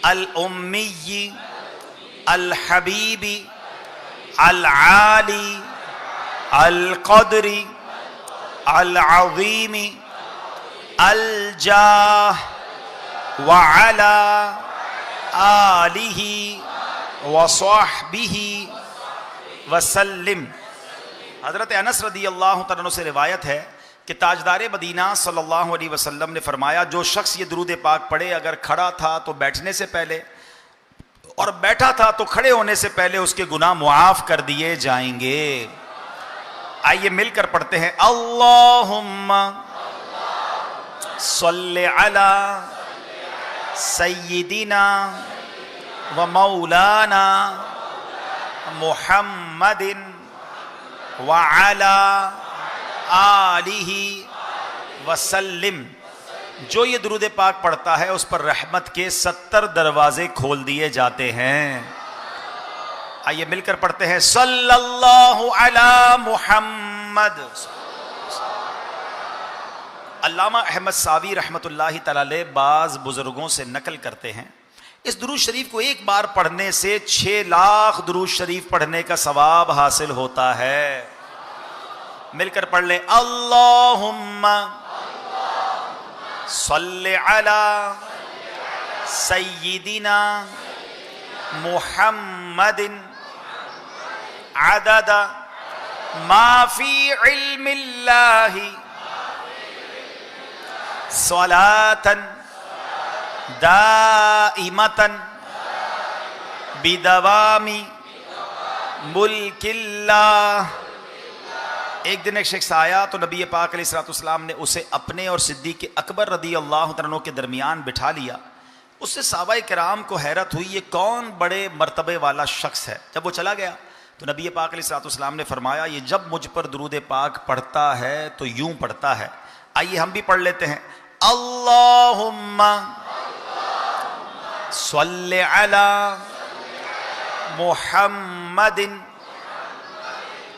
الامی الحبیب العالی القدر العظیم الجاہ وعلی آلہ وصحبہ وسلم. حضرت انس رضی اللہ تعالیٰ عنہ سے روایت ہے کہ تاجدار مدینہ صلی اللہ علیہ وسلم نے فرمایا جو شخص یہ درود پاک پڑھے، اگر کھڑا تھا تو بیٹھنے سے پہلے، اور بیٹھا تھا تو کھڑے ہونے سے پہلے اس کے گناہ معاف کر دیے جائیں گے. آئیے مل کر پڑھتے ہیں، اللہم صلی علی سیدنا و مولانا محمد وعلی آلہ وسلم. جو یہ درود پاک پڑھتا ہے اس پر رحمت کے 70 دروازے کھول دیے جاتے ہیں. آئیے مل کر پڑھتے ہیں، صلی اللہ علی محمد. علامہ احمد ساوی رحمۃ اللہ تعالی علیہ بعض بزرگوں سے نقل کرتے ہیں اس درود شریف کو ایک بار پڑھنے سے 6 لاکھ درود شریف پڑھنے کا ثواب حاصل ہوتا ہے. مل کر پڑھ لیں، اللہم صلی علی سیدنا محمد عدد ما فی علم اللہ صلاة دائمة بدوام ملک اللہ. ایک دن ایک شخص آیا تو نبی پاک علیہ الصلوۃ والسلام نے اسے اپنے اور صدیق اکبر رضی اللہ تعالیٰ عنہ کے درمیان بٹھا لیا. اس سے صحابہ کرام کو حیرت ہوئی یہ کون بڑے مرتبے والا شخص ہے. جب وہ چلا گیا تو نبی پاک علیہ الصلوۃ والسلام نے فرمایا یہ جب مجھ پر درود پاک پڑھتا ہے تو یوں پڑھتا ہے. آئیے ہم بھی پڑھ لیتے ہیں. اللہم صلی علی محمد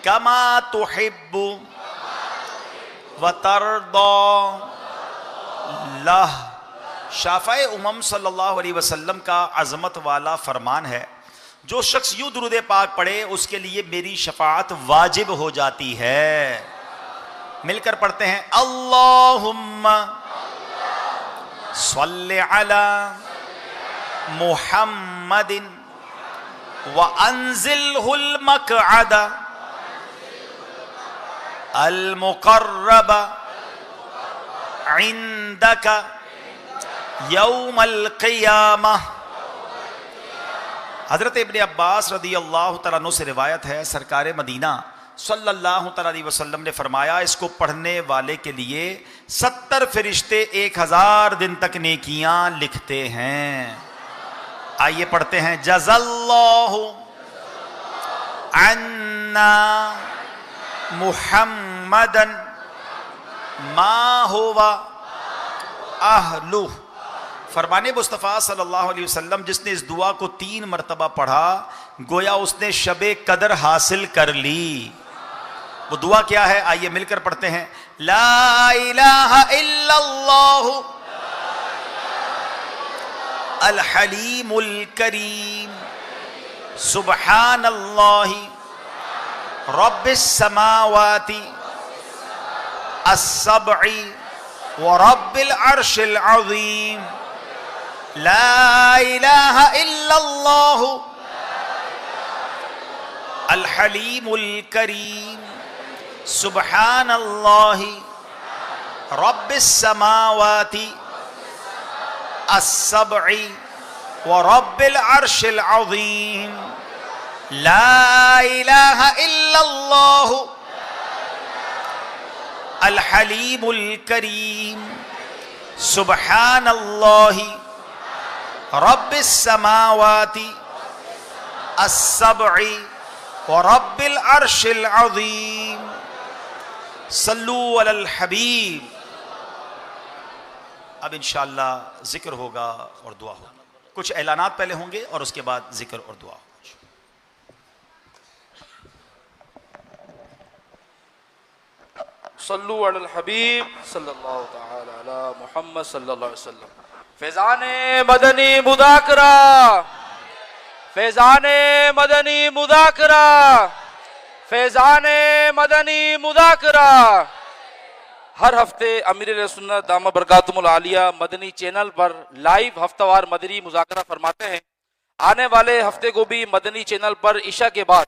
کما تحب وترضی. شافع امم صلی اللہ علیہ وسلم کا عظمت والا فرمان ہے جو شخص یوں درود پاک پڑھے اس کے لیے میری شفاعت واجب ہو جاتی ہے. مل کر پڑھتے ہیں. اللہم صلی علی محمد وانزلہ المقعد المقرب عندک یوم القیامہ. حضرت ابن عباس رضی اللہ تعالیٰ عنہ سے روایت ہے سرکار مدینہ صلی اللہ تعالیٰ علیہ وسلم نے فرمایا اس کو پڑھنے والے کے لیے 70 فرشتے 1000 دن تک نیکیاں لکھتے ہیں. آئیے پڑھتے ہیں. جزا اللہ عنا محمدا ما ہوا اہلہ. فرمان مصطفیٰ صلی اللہ علیہ وسلم جس نے اس دعا کو 3 مرتبہ پڑھا گویا اس نے شب قدر حاصل کر لی. وہ دعا کیا ہے؟ آئیے مل کر پڑھتے ہیں. لا الہ الا اللہ الحلیم الکریم سبحان اللہ رب السماوات السبع ورب العرش العظیم. لا الہ الا اللہ الحلیم الکریم سبحان اللہ رب السماوات السبع ورب العرش العظیم. لا الہ الا اللہ الحلیم الکریم سبحان اللہ رب السماوات السبع ورب العرش العظیم. صلو علی الحبیب. اب انشاءاللہ ذکر ہوگا اور دعا ہوگا. کچھ اعلانات پہلے ہوں گے اور اس کے بعد ذکر اور دعا ہوگا. صلو علی الحبیب صلی اللہ تعالی علی محمد صلی اللہ علیہ وسلم. فیضان مدنی مذاکرہ، فیضان مدنی مذاکرہ، فیضان مدنی مذاکرہ. ہر ہفتے امیر سنت دامت برکاتہم العالیہ مدنی چینل پر لائیو ہفتہ وار مدنی مذاکرہ فرماتے ہیں. آنے والے ہفتے کو بھی مدنی چینل پر عشاء کے بعد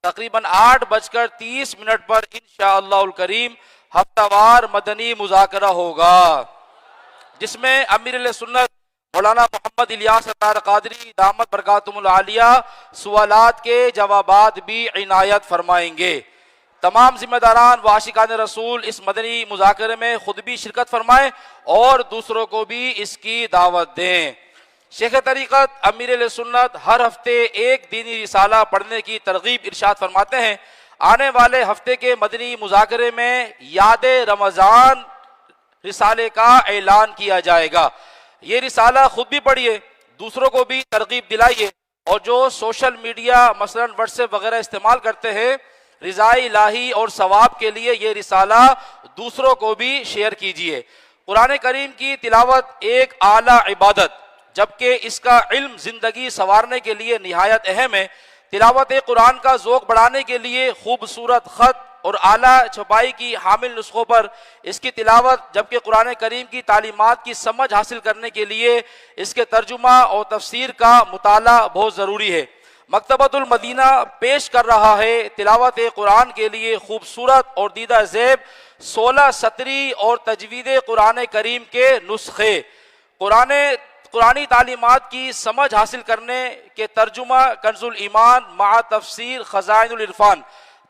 تقریباً 8:30 پر انشاءاللہ الکریم ہفتہ وار مدنی مذاکرہ ہوگا جس میں امیر سنت مولانا محمد الیاس اطہر قادری دامت برکاتہم العالیہ سوالات کے جوابات بھی عنایت فرمائیں گے. تمام ذمہ داران و عاشقان رسول اس مدنی مذاکرے میں خود بھی شرکت فرمائیں اور دوسروں کو بھی اس کی دعوت دیں. شیخ طریقت امیر سنت ہر ہفتے ایک دینی رسالہ پڑھنے کی ترغیب ارشاد فرماتے ہیں. آنے والے ہفتے کے مدنی مذاکرے میں یاد رمضان رسالے کا اعلان کیا جائے گا. یہ رسالہ خود بھی پڑھیے، دوسروں کو بھی ترغیب دلائیے، اور جو سوشل میڈیا مثلا واٹس ایپ وغیرہ استعمال کرتے ہیں رضا الہی اور ثواب کے لیے یہ رسالہ دوسروں کو بھی شیئر کیجیے. قرآن کریم کی تلاوت ایک اعلیٰ عبادت جبکہ اس کا علم زندگی سنوارنے کے لیے نہایت اہم ہے. تلاوت قرآن کا ذوق بڑھانے کے لیے خوبصورت خط اور اعلیٰ چھپائی کی حامل نسخوں پر اس کی تلاوت جبکہ قرآن کریم کی تعلیمات کی سمجھ حاصل کرنے کے لیے اس کے ترجمہ اور تفسیر کا مطالعہ بہت ضروری ہے. مکتبۃ المدینہ پیش کر رہا ہے تلاوت قرآن کے لیے خوبصورت اور دیدہ زیب 16 سطری اور تجوید قرآن کریم کے نسخے. قرآنی تعلیمات کی سمجھ حاصل کرنے کے ترجمہ کنز الایمان مع تفسیر خزائن العرفان،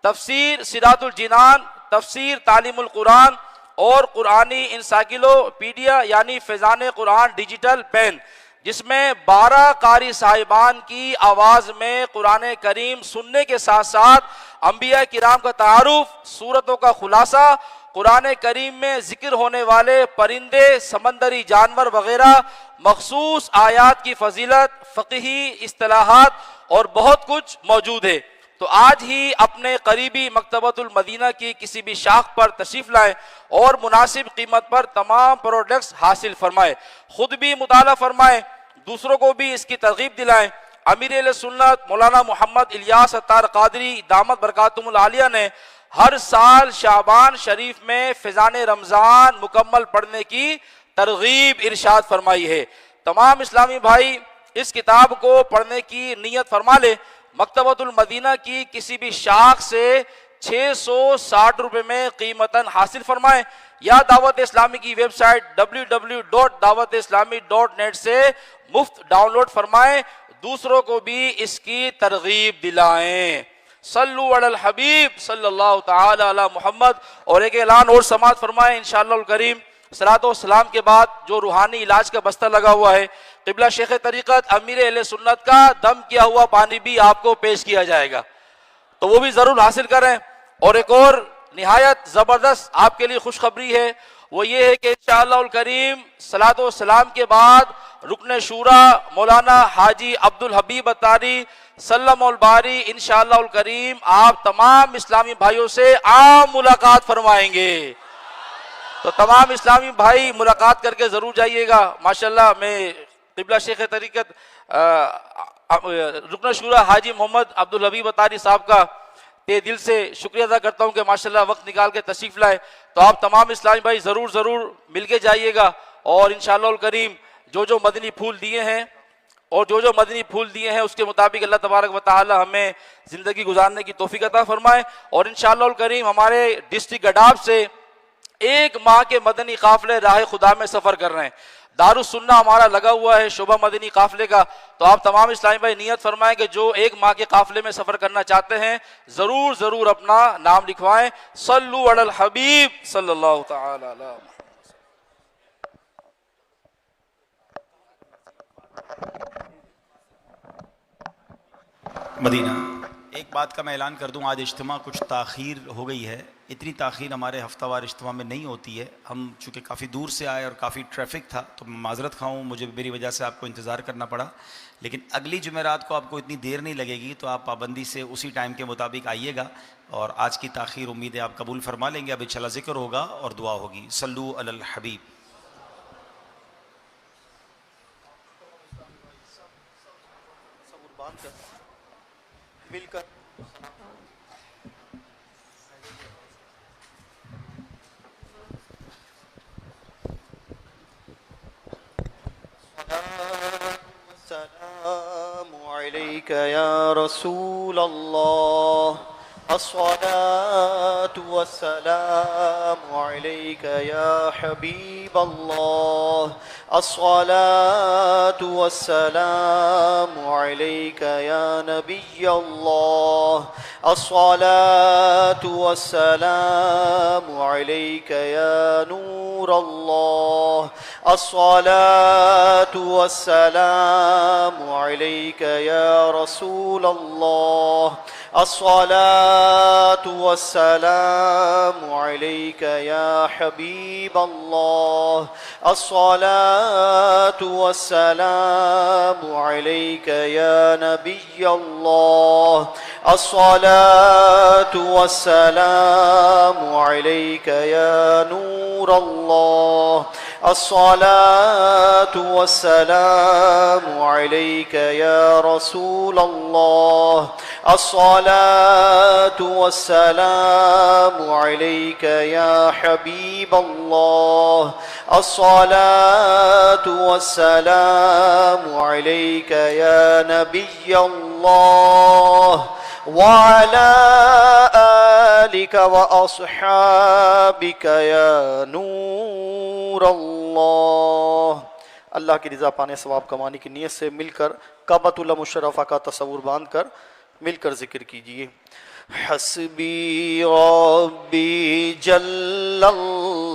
تفسیر صراط الجنان، تفسیر تعلیم القرآن اور قرآنی انسائکلوپیڈیا یعنی فیضان قرآن ڈیجیٹل پین جس میں 12 قاری صاحبان کی آواز میں قرآن کریم سننے کے ساتھ ساتھ انبیاء کرام کا تعارف، سورتوں کا خلاصہ، قرآن کریم میں ذکر ہونے والے پرندے، سمندری جانور وغیرہ، مخصوص آیات کی فضیلت، فقہی اصطلاحات اور بہت کچھ موجود ہے۔ تو آج ہی اپنے قریبی مکتبۃ المدینہ کی کسی بھی شاخ پر تشریف لائیں اور مناسب قیمت پر تمام پروڈکٹس حاصل فرمائیں، خود بھی مطالعہ فرمائیں، دوسروں کو بھی اس کی ترغیب دلائیں۔ امیر اہل سنت مولانا محمد الیاس اتار قادری دامت برکاتہم العالیہ نے ہر سال شعبان شریف میں فیضان رمضان مکمل پڑھنے کی ترغیب ارشاد فرمائی ہے۔ تمام اسلامی بھائی اس کتاب کو پڑھنے کی نیت فرما لے۔ مکتبۃ المدینہ کی کسی بھی شاخ سے 660 روپے میں قیمتاً حاصل فرمائیں یا دعوت اسلامی کی ویب سائٹ www.dawatislami.net سے مفت ڈاؤن لوڈ فرمائیں، دوسروں کو بھی اس کی ترغیب دلائیں۔ صلو علی الحبیب صلی اللہ تعالی علی محمد۔ اور ایک اعلان اور سماعت فرمائیں انشاءاللہ الکریم، صلاۃ و سلام کے بعد جو روحانی علاج کا بستہ لگا ہوا ہے، قبلہ شیخ طریقت امیر اہل سنت کا دم کیا ہوا پانی بھی آپ کو پیش کیا جائے گا، تو وہ بھی ضرور حاصل کریں۔ اور ایک اور نہایت زبردست آپ کے لیے خوشخبری ہے، وہ یہ ہے کہ انشاءاللہ الکریم صلاۃ و سلام کے بعد رکن شورا مولانا حاجی عبدالحبیب اتاری سلم الباری انشاءاللہ الکریم آپ تمام اسلامی بھائیوں سے عام ملاقات فرمائیں گے، تو تمام اسلامی بھائی ملاقات کر کے ضرور جائیے گا۔ ماشاءاللہ میں قبلہ شیخ طریقت رکن شورا حاجی محمد عبدالحبیب اتاری صاحب کا تہ دل سے شکریہ ادا کرتا ہوں کہ ماشاءاللہ وقت نکال کے تشریف لائے۔ تو آپ تمام اسلامی بھائی ضرور مل کے جائیے گا، اور انشاءاللہ الکریم جو مدنی پھول دیے ہیں اور جو مدنی پھول دیے ہیں اس کے مطابق اللہ تبارک و تعالی ہمیں زندگی گزارنے کی توفیق عطا فرمائے۔ اور انشاءاللہ الکریم ہمارے ڈسٹرکٹ گڈاب سے 1 ماہ کے مدنی قافلے راہ خدا میں سفر کر رہے ہیں۔ دارالسنہ ہمارا لگا ہوا ہے شعبہ مدنی قافلے کا، تو آپ تمام اسلامی بھائی نیت فرمائیں کہ جو 1 ماہ کے قافلے میں سفر کرنا چاہتے ہیں ضرور اپنا نام لکھوائیں۔ صلو علی الحبیب صلی اللہ تعالی علی محمد۔ مدینہ۔ ایک بات کا میں اعلان کر دوں، آج اجتماع کچھ تاخیر ہو گئی ہے، اتنی تاخیر ہمارے ہفتہ وار اجتماع میں نہیں ہوتی ہے، ہم چونکہ کافی دور سے آئے اور کافی ٹریفک تھا تو میں معذرت خواہ ہوں، مجھے میری وجہ سے آپ کو انتظار کرنا پڑا، لیکن اگلی جمعرات کو آپ کو اتنی دیر نہیں لگے گی، تو آپ پابندی سے اسی ٹائم کے مطابق آئیے گا، اور آج کی تاخیر امید ہے آپ قبول فرما لیں گے۔ اب انشاءاللہ ذکر ہوگا اور دعا ہوگی۔ صلو علی الحبیب۔ مل کر السلام علیک یا رسول اللہ، الصلاة والسلام علیک یا حبیب اللہ، الصلاة والسلام علیک یا نبی اللہ، الصلاة والسلام علیک یا نور اللہ، الصلاة والسلام علیک یا رسول اللہ، الصلاة والسلام علیک یا حبیب اللہ، الصلاة والسلام علیک یا نبی اللہ، الصلاة والسلام علیک یا نور اللہ، الصلاة والسلام علیک یا رسول اللہ، الصلاة والسلام علیک یا حبیب اللہ، الصلاة والسلام علیک یا نبی اللہ، وعلى آلك وأصحابك يا نور اللہ۔ اللہ کی رضا پانے، ثواب کمانے کی نیت سے مل کر کعبۃ اللہ مشرفہ کا تصور باندھ کر مل کر ذکر کیجئے۔ حسبی ربی جل اللہ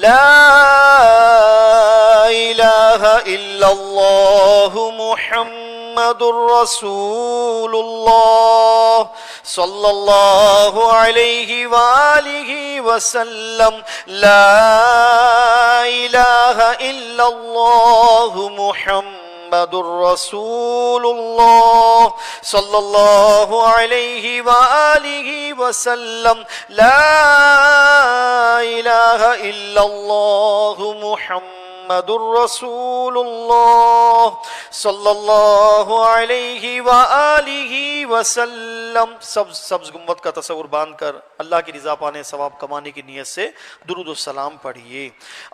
لا إله إلا الله محمد رسول الله صلى الله عليه وآله وسلم لا إله إلا الله محمد رسول الله صلى الله عليه وآله وسلم لا إله إلا الله محمد رسول الله صلی اللہ علیہ وآلہ وسلم. سبز گنبد کا تصور باندھ کر اللہ کی رضا پانے ثواب کمانے کی نیت سے درود و سلام پڑھیے.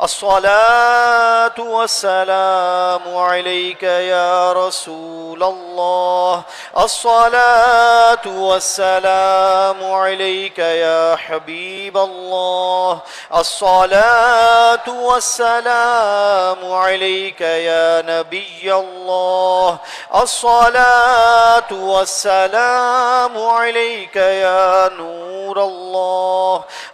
الصلاۃ والسلام علیک یا رسول اللہ، الصلاۃ والسلام علیک یا حبیب اللہ، الصلاۃ والسلام علیک یا نبی اللہ، الصلاۃ والسلام علیک یا نور اللہ،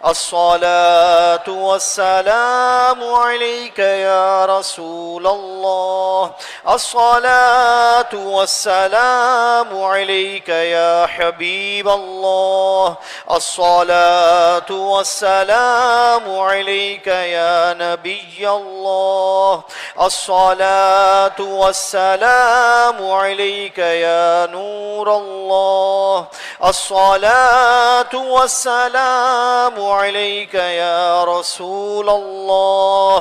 الصلاۃ والسلام علیک یا رسول اللہ، الصلاۃ والسلام علیک یا حبیب اللہ، الصلاۃ والسلام علیک یا نبی اللہ، الصلاۃ والسلام علیک یا نور اللہ، الصلاۃ والسلام علیک یا رسول اللہ،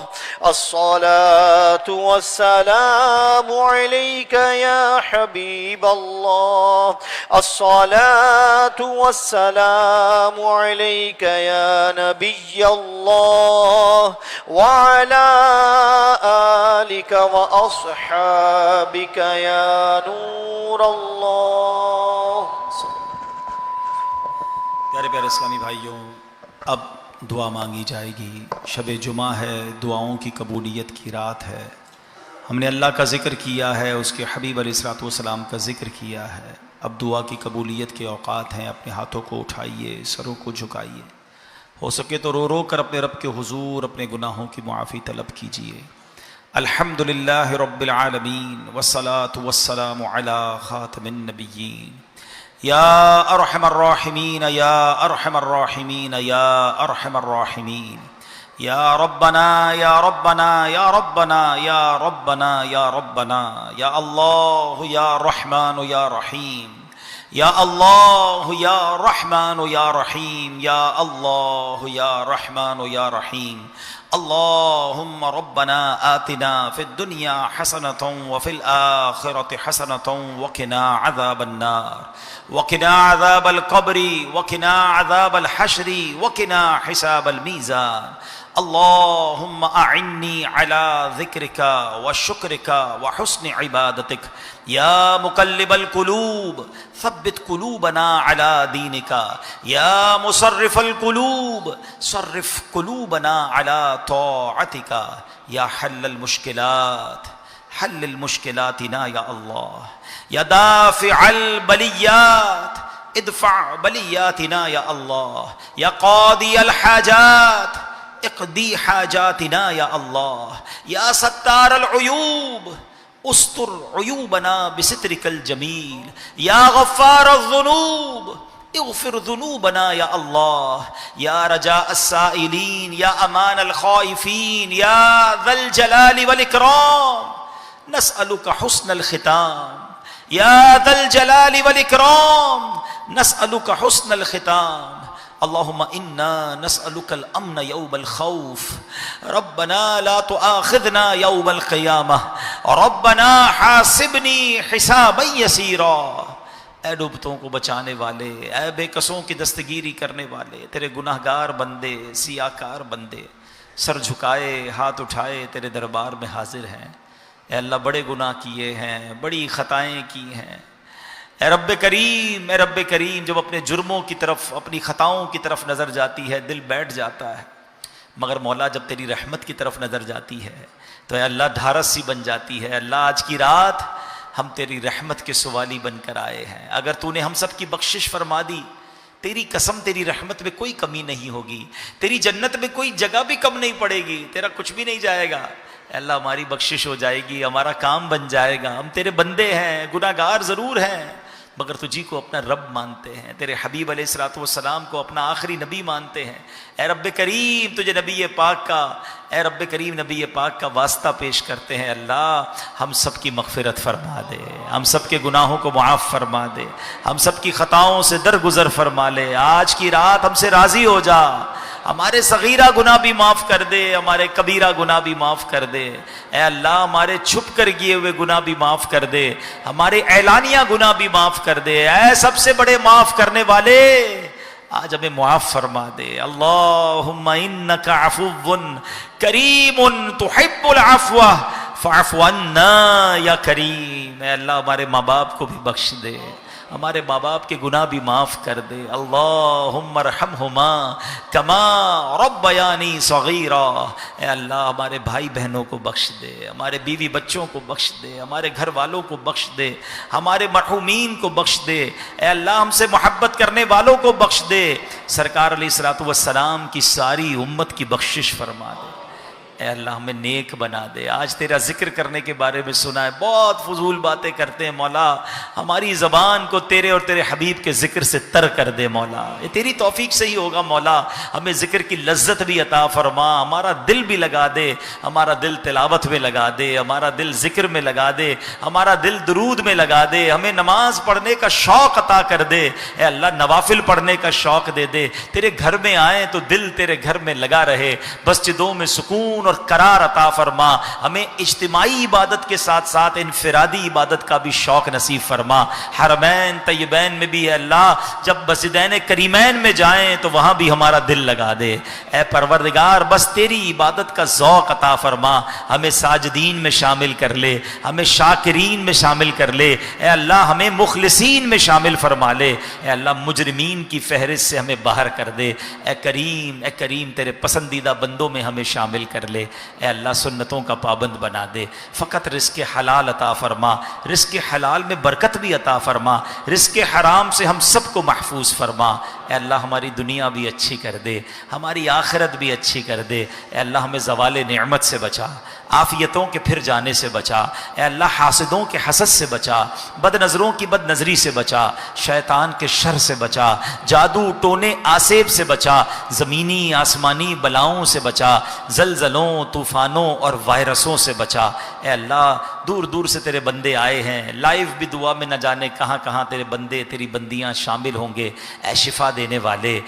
الصلاۃ والسلام علیک یا حبیب اللہ، الصلاۃ والسلام علیک یا نبی اللہ، وعلی آلک وأصحابك یا نور اللہ. پیارے پیارے اسلامی بھائیوں، اب دعا مانگی جائے گی. شب جمعہ ہے، دعاؤں کی قبولیت کی رات ہے. ہم نے اللہ کا ذکر کیا ہے، اس کے حبیب علیہ الصلوۃ والسلام کا ذکر کیا ہے. اب دعا کی قبولیت کے اوقات ہیں. اپنے ہاتھوں کو اٹھائیے، سروں کو جھکائیے. ہو سکے تو رو رو کر اپنے رب کے حضور اپنے گناہوں کی معافی طلب کیجیے. الحمدللہ رب العالمین والصلاة والسلام علی خاتم النبیین. یا ارحم الراحمین یا ارحم الراحمین یا ارحم الراحمین. یا ربنا یا ربنا یا ربنا یا ربنا یا ربنا یا اللہ یا رحمان یا رحیم. یا اللہ یا رحمان یا رحیم. یا اللہ یا رحمان یا رحیم. اللہم ربنا آتنا فی الدنیا حسنة وفی الآخرة حسنة وقنا عذاب النار وقنا عذاب القبر وقنا عذاب الحشر وقنا حساب المیزان. اللہم اعنی علی ذکرک وشکرک وحسن عبادتک. یا مقلب القلوب ثبت قلوبنا علی دینک. یا مصرف القلوب صرف قلوبنا علی طاعتک. یا حل المشکلات حل المشکلاتنا یا اللہ. یا دافع البلیات ادفع بلیاتنا یا اللہ. یا قاضی الحاجات اقضی حاجاتنا یا اللہ. یا ستار العیوب استر عیوبنا بسترک الجمیل. یا غفار الذنوب اغفر ذنوبنا یا اللہ. یا رجاء السائلین یا امان الخائفین یا ذا الجلال والاکرام نسألک حسن الختام. یا ذا الجلال والاکرام نسألک حسن الختام. اللہم انا نسألک الامن یوم الخوف. ربنا لا تؤاخذنا یوم القیامہ. ربنا حاسبنی حسابا یسیرا. اے ڈوبتوں کو بچانے والے، اے بے کسوں کی دستگیری کرنے والے، تیرے گناہ گار بندے، سیاکار بندے سر جھکائے ہاتھ اٹھائے تیرے دربار میں حاضر ہیں. اے اللہ بڑے گناہ کیے ہیں، بڑی خطائیں کی ہیں. اے رب کریم، اے رب کریم، جب اپنے جرموں کی طرف اپنی خطاؤں کی طرف نظر جاتی ہے دل بیٹھ جاتا ہے، مگر مولا جب تیری رحمت کی طرف نظر جاتی ہے تو اے اللہ ڈھارس سی بن جاتی ہے. اللہ آج کی رات ہم تیری رحمت کے سوالی بن کر آئے ہیں. اگر تو نے ہم سب کی بخشش فرما دی تیری قسم تیری رحمت میں کوئی کمی نہیں ہوگی، تیری جنت میں کوئی جگہ بھی کم نہیں پڑے گی، تیرا کچھ بھی نہیں جائے گا۔ اے اللہ ہماری بخشش ہو جائے گی، ہمارا کام بن جائے گا، ہم تیرے بندے ہیں، گناہ گار ضرور ہیں مگر تجھی کو اپنا رب مانتے ہیں، تیرے حبیب علیہ الصلوۃ والسلام کو اپنا آخری نبی مانتے ہیں۔ اے رب کریم تجھے نبی پاک کا، اے رب کریم نبی پاک کا واسطہ پیش کرتے ہیں، اللہ ہم سب کی مغفرت فرما دے، ہم سب کے گناہوں کو معاف فرما دے، ہم سب کی خطاؤں سے درگزر فرما لے، آج کی رات ہم سے راضی ہو جا، ہمارے صغیرہ گناہ بھی معاف کر دے، ہمارے کبیرہ گناہ بھی معاف کر دے، اے اللہ ہمارے چھپ کر کیے ہوئے گناہ بھی معاف کر دے، ہمارے اعلانیہ گناہ بھی معاف کر دے، اے سب سے بڑے معاف کرنے والے آج ہمیں معاف فرما دے۔ اللہم انک عفو کریم تحب العفو فاعف عنا یا کریم۔ اے اللہ ہمارے ماں باپ کو بھی بخش دے، ہمارے ماں باپ کے گناہ بھی معاف کر دے۔ اللہم ارحمہما کما ربیانی صغیرا۔ اے اللہ ہمارے بھائی بہنوں کو بخش دے، ہمارے بیوی بچوں کو بخش دے، ہمارے گھر والوں کو بخش دے، ہمارے مرحومین کو بخش دے، اے اللہ ہم سے محبت کرنے والوں کو بخش دے، سرکار علیہ الصلوۃ والسلام کی ساری امت کی بخشش فرما دے۔ اے اللہ ہمیں نیک بنا دے۔ آج تیرا ذکر کرنے کے بارے میں سنا ہے، بہت فضول باتیں کرتے ہیں مولا، ہماری زبان کو تیرے اور تیرے حبیب کے ذکر سے تر کر دے مولا، یہ تیری توفیق سے ہی ہوگا مولا، ہمیں ذکر کی لذت بھی عطا فرما، ہمارا دل بھی لگا دے، ہمارا دل تلاوت میں لگا دے، ہمارا دل ذکر میں لگا دے، ہمارا دل درود میں لگا دے، ہمیں نماز پڑھنے کا شوق عطا کر دے، اے اللہ نوافل پڑھنے کا شوق دے دے، تیرے گھر میں آئیں تو دل تیرے گھر میں لگا رہے، مسجدوں میں سکون اور قرار عطا فرما، ہمیں اجتماعی عبادت کے ساتھ ساتھ انفرادی عبادت کا بھی شوق نصیب فرما۔ حرمین طیبین میں بھی اے اللہ جب مسجدین کریمین میں جائیں تو وہاں بھی ہمارا دل لگا دے، اے پروردگار بس تیری عبادت کا ذوق عطا فرما، ہمیں ساجدین میں شامل کر لے، ہمیں شاکرین میں شامل کر لے، اے اللہ ہمیں مخلصین میں شامل فرما لے، اے اللہ مجرمین کی فہرست سے ہمیں باہر کر دے، اے کریم تیرے پسندیدہ بندوں میں ہمیں شامل کر لے، اے اللہ سنتوں کا پابند بنا دے، فقط رزق حلال عطا فرما، رزق حلال میں برکت بھی عطا فرما، رزق حرام سے ہم سب کو محفوظ فرما، اے اللہ ہماری دنیا بھی اچھی کر دے، ہماری آخرت بھی اچھی کر دے، اے اللہ ہمیں زوال نعمت سے بچا، عافیتوں کے پھر جانے سے بچا، اے اللہ حاسدوں کے حسد سے بچا، بد نظروں کی بد نظری سے بچا، شیطان کے شر سے بچا، جادو ٹونے آسیب سے بچا، زمینی آسمانی بلاؤں سے بچا، زلزلوں طوفانوں اور وائرسوں سے بچا، اے اللہ دور دور سے تیرے بندے آئے ہیں، لائیو بھی دعا میں نہ جانے کہاں کہاں تیرے بندے تیری بندیاں شامل ہوں گے، اے شفا دینے والے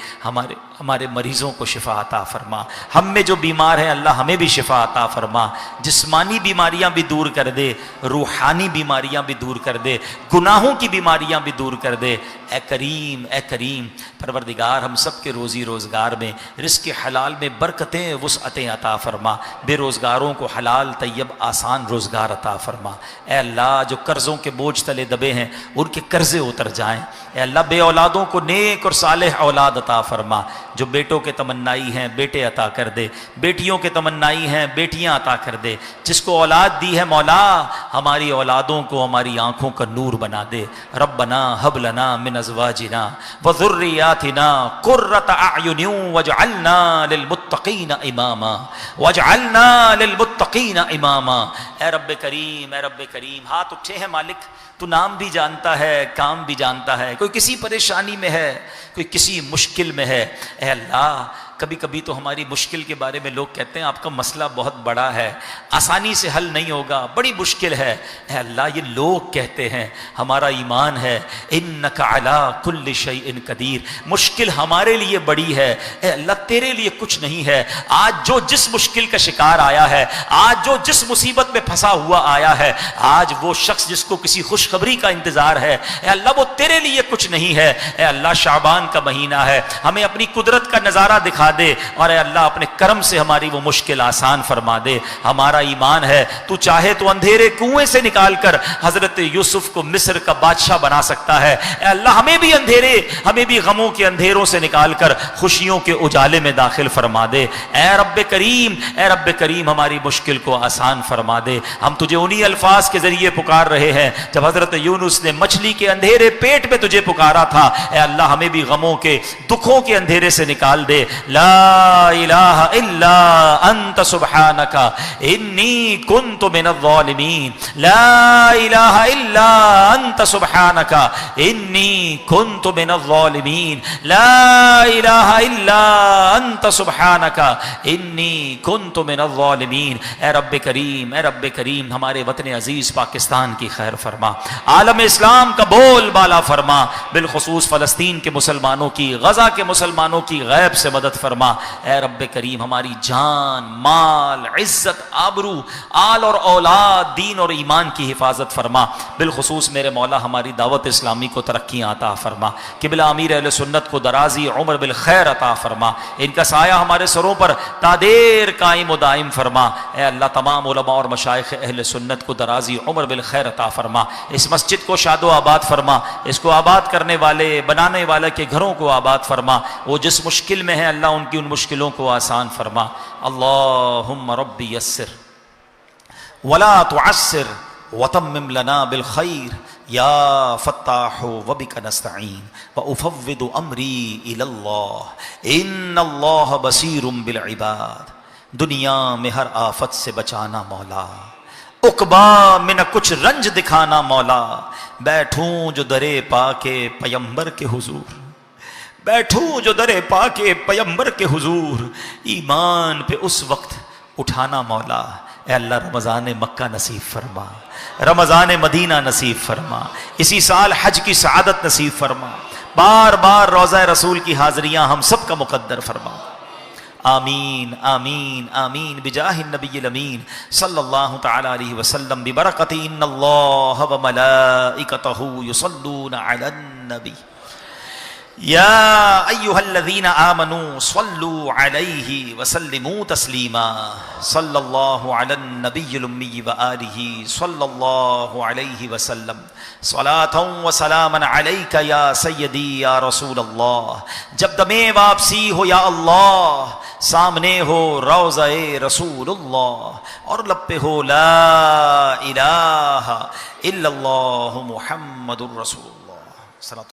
ہمارے مریضوں کو شفا عطا فرما، ہم میں جو بیمار ہیں اللہ ہمیں بھی شفا عطا فرما، جسمانی بیماریاں بھی دور کر دے، روحانی بیماریاں بھی دور کر دے، گناہوں کی بیماریاں بھی دور کر دے، اے کریم پروردگار ہم سب کے روزی روزگار میں رزق حلال میں برکتیں وسعتیں عطا فرما، بے روزگاروں کو حلال طیب آسان روزگار عطا فرما، اے اللہ جو قرضوں کے بوجھ تلے دبے ہیں ان کے قرضے اتر جائیں، اے اللہ بے اولادوں کو نیک اور صالح اولاد عطا فرما، جو بیٹوں کے تمنائی ہیں بیٹے عطا کر دے، بیٹیوں کے تمنائی ہیں بیٹیاں عطا کر دے، جس کو اولاد دی ہے مولا ہماری اولادوں کو ہماری آنکھوں کا نور بنا دے، ربنا ہب لنا من ازواجنا وذریاتنا قرۃ اعین واجعلنا للمتقین اماما، اے رب کریم ہاتھ اٹھے ہیں مالک، تو نام بھی جانتا ہے کام بھی جانتا ہے، کوئی کسی پریشانی میں ہے، کوئی کسی مشکل میں ہے، اے اللہ کبھی کبھی تو ہماری مشکل کے بارے میں لوگ کہتے ہیں آپ کا مسئلہ بہت بڑا ہے، آسانی سے حل نہیں ہوگا، بڑی مشکل ہے، اے اللہ یہ لوگ کہتے ہیں، ہمارا ایمان ہے انک علی کل شیء قدیر، مشکل ہمارے لیے بڑی ہے، اے اللہ تیرے لیے کچھ نہیں ہے، آج جو جس مشکل کا شکار آیا ہے، آج جو جس مصیبت میں پھنسا ہوا آیا ہے، آج وہ شخص جس کو کسی خوشخبری کا انتظار ہے، اے اللہ وہ تیرے لیے کچھ نہیں ہے، اے اللہ شعبان کا مہینہ ہے، ہمیں اپنی قدرت کا نظارہ دکھا دکھا دے، اور اے اللہ اپنے کرم سے ہماری وہ مشکل آسان فرما دے۔ ہمارا ایمان ہے تو چاہے تو اندھیرے کنویں سے نکال کر حضرت یوسف کو مصر کا بادشاہ بنا سکتا ہے۔ اے اللہ ہمیں بھی غموں کے اندھیروں سے نکال کر خوشیوں کے اجالے میں داخل فرما دے۔ اے رب کریم ہماری مشکل کو آسان فرما دے۔ ہم تجھے انہی الفاظ کے ذریعے پکار رہے ہیں جب حضرت یونس نے مچھلی کے اندھیرے پیٹ میں تجھے پکارا تھا۔ اے اللہ ہمیں بھی غموں کے دکھوں کے اندھیرے سے نکال دے۔ لا الہ الا انت سبحانک انی کنت من الظالمین، لا الہ الا انت سبحانک انی کنت من الظالمین، لا الہ الا انت سبحانک انی کنت من الظالمین۔ اے رب کریم ہمارے وطن عزیز پاکستان کی خیر فرما، عالم اسلام کا بول بالا فرما، بالخصوص فلسطین کے مسلمانوں کی، غزہ کے مسلمانوں کی غیب سے مدد فرما۔ اے رب کریم ہماری جان، مال، عزت، آبرو، آل اور اولاد، دین اور ایمان کی حفاظت فرما، بالخصوص میرے مولا ہماری دعوت اسلامی کو ترقیاں عطا فرما، قبلہ امیر اہل سنت کو درازی عمر بالخیر عطا فرما، ان کا سایہ ہمارے سروں پر تادیر قائم و دائم فرما۔ اے اللہ تمام علماء اور مشائخ اہل سنت کو درازی عمر بالخیر عطا فرما، اس مسجد کو شاد و آباد فرما، اس کو آباد کرنے والے، بنانے والے کے گھروں کو آباد فرما، وہ جس مشکل میں ہیں اللہ ان کی ان مشکلوں کو آسان فرما۔ اللہم ربی یسر ولا تعسر وتمم لنا بالخیر یا فتاح وبک نستعین وافوض امری الی اللہ ان اللہ بصیر بالعباد۔ دنیا میں ہر آفت سے بچانا مولا، عقبا میں نہ کچھ رنج دکھانا مولا، بیٹھوں جو درے پا کے پیمبر کے حضور، بیٹھوں جو درے پا کے پیمبر کے حضور، ایمان پہ اس وقت اٹھانا مولا۔ اے اللہ رمضان مکہ نصیب فرما، رمضان مدینہ نصیب فرما، اسی سال حج کی سعادت نصیب فرما، بار بار روضہ رسول کی حاضریاں ہم سب کا مقدر فرما۔ آمین آمین آمین بجاہ النبی الامین صلی اللہ تعالی علیہ وسلم ببرکت ان اللہ وملائکتہ یصلون علی النبی یا ایہا الذین آمنوا صلوا علیہ وسلموا تسلیما صلی اللہ علی النبی الامی وآلہ صلی اللہ علیہ وسلم صلاۃ و سلاما علیک یا سیدی یا رسول اللہ۔ جب دمِ واپسی ہو یا اللہ، سامنے ہو روضہ رسول اللہ، اور لب پہ ہو لا الہ الا اللہ محمد الرسول اللہ۔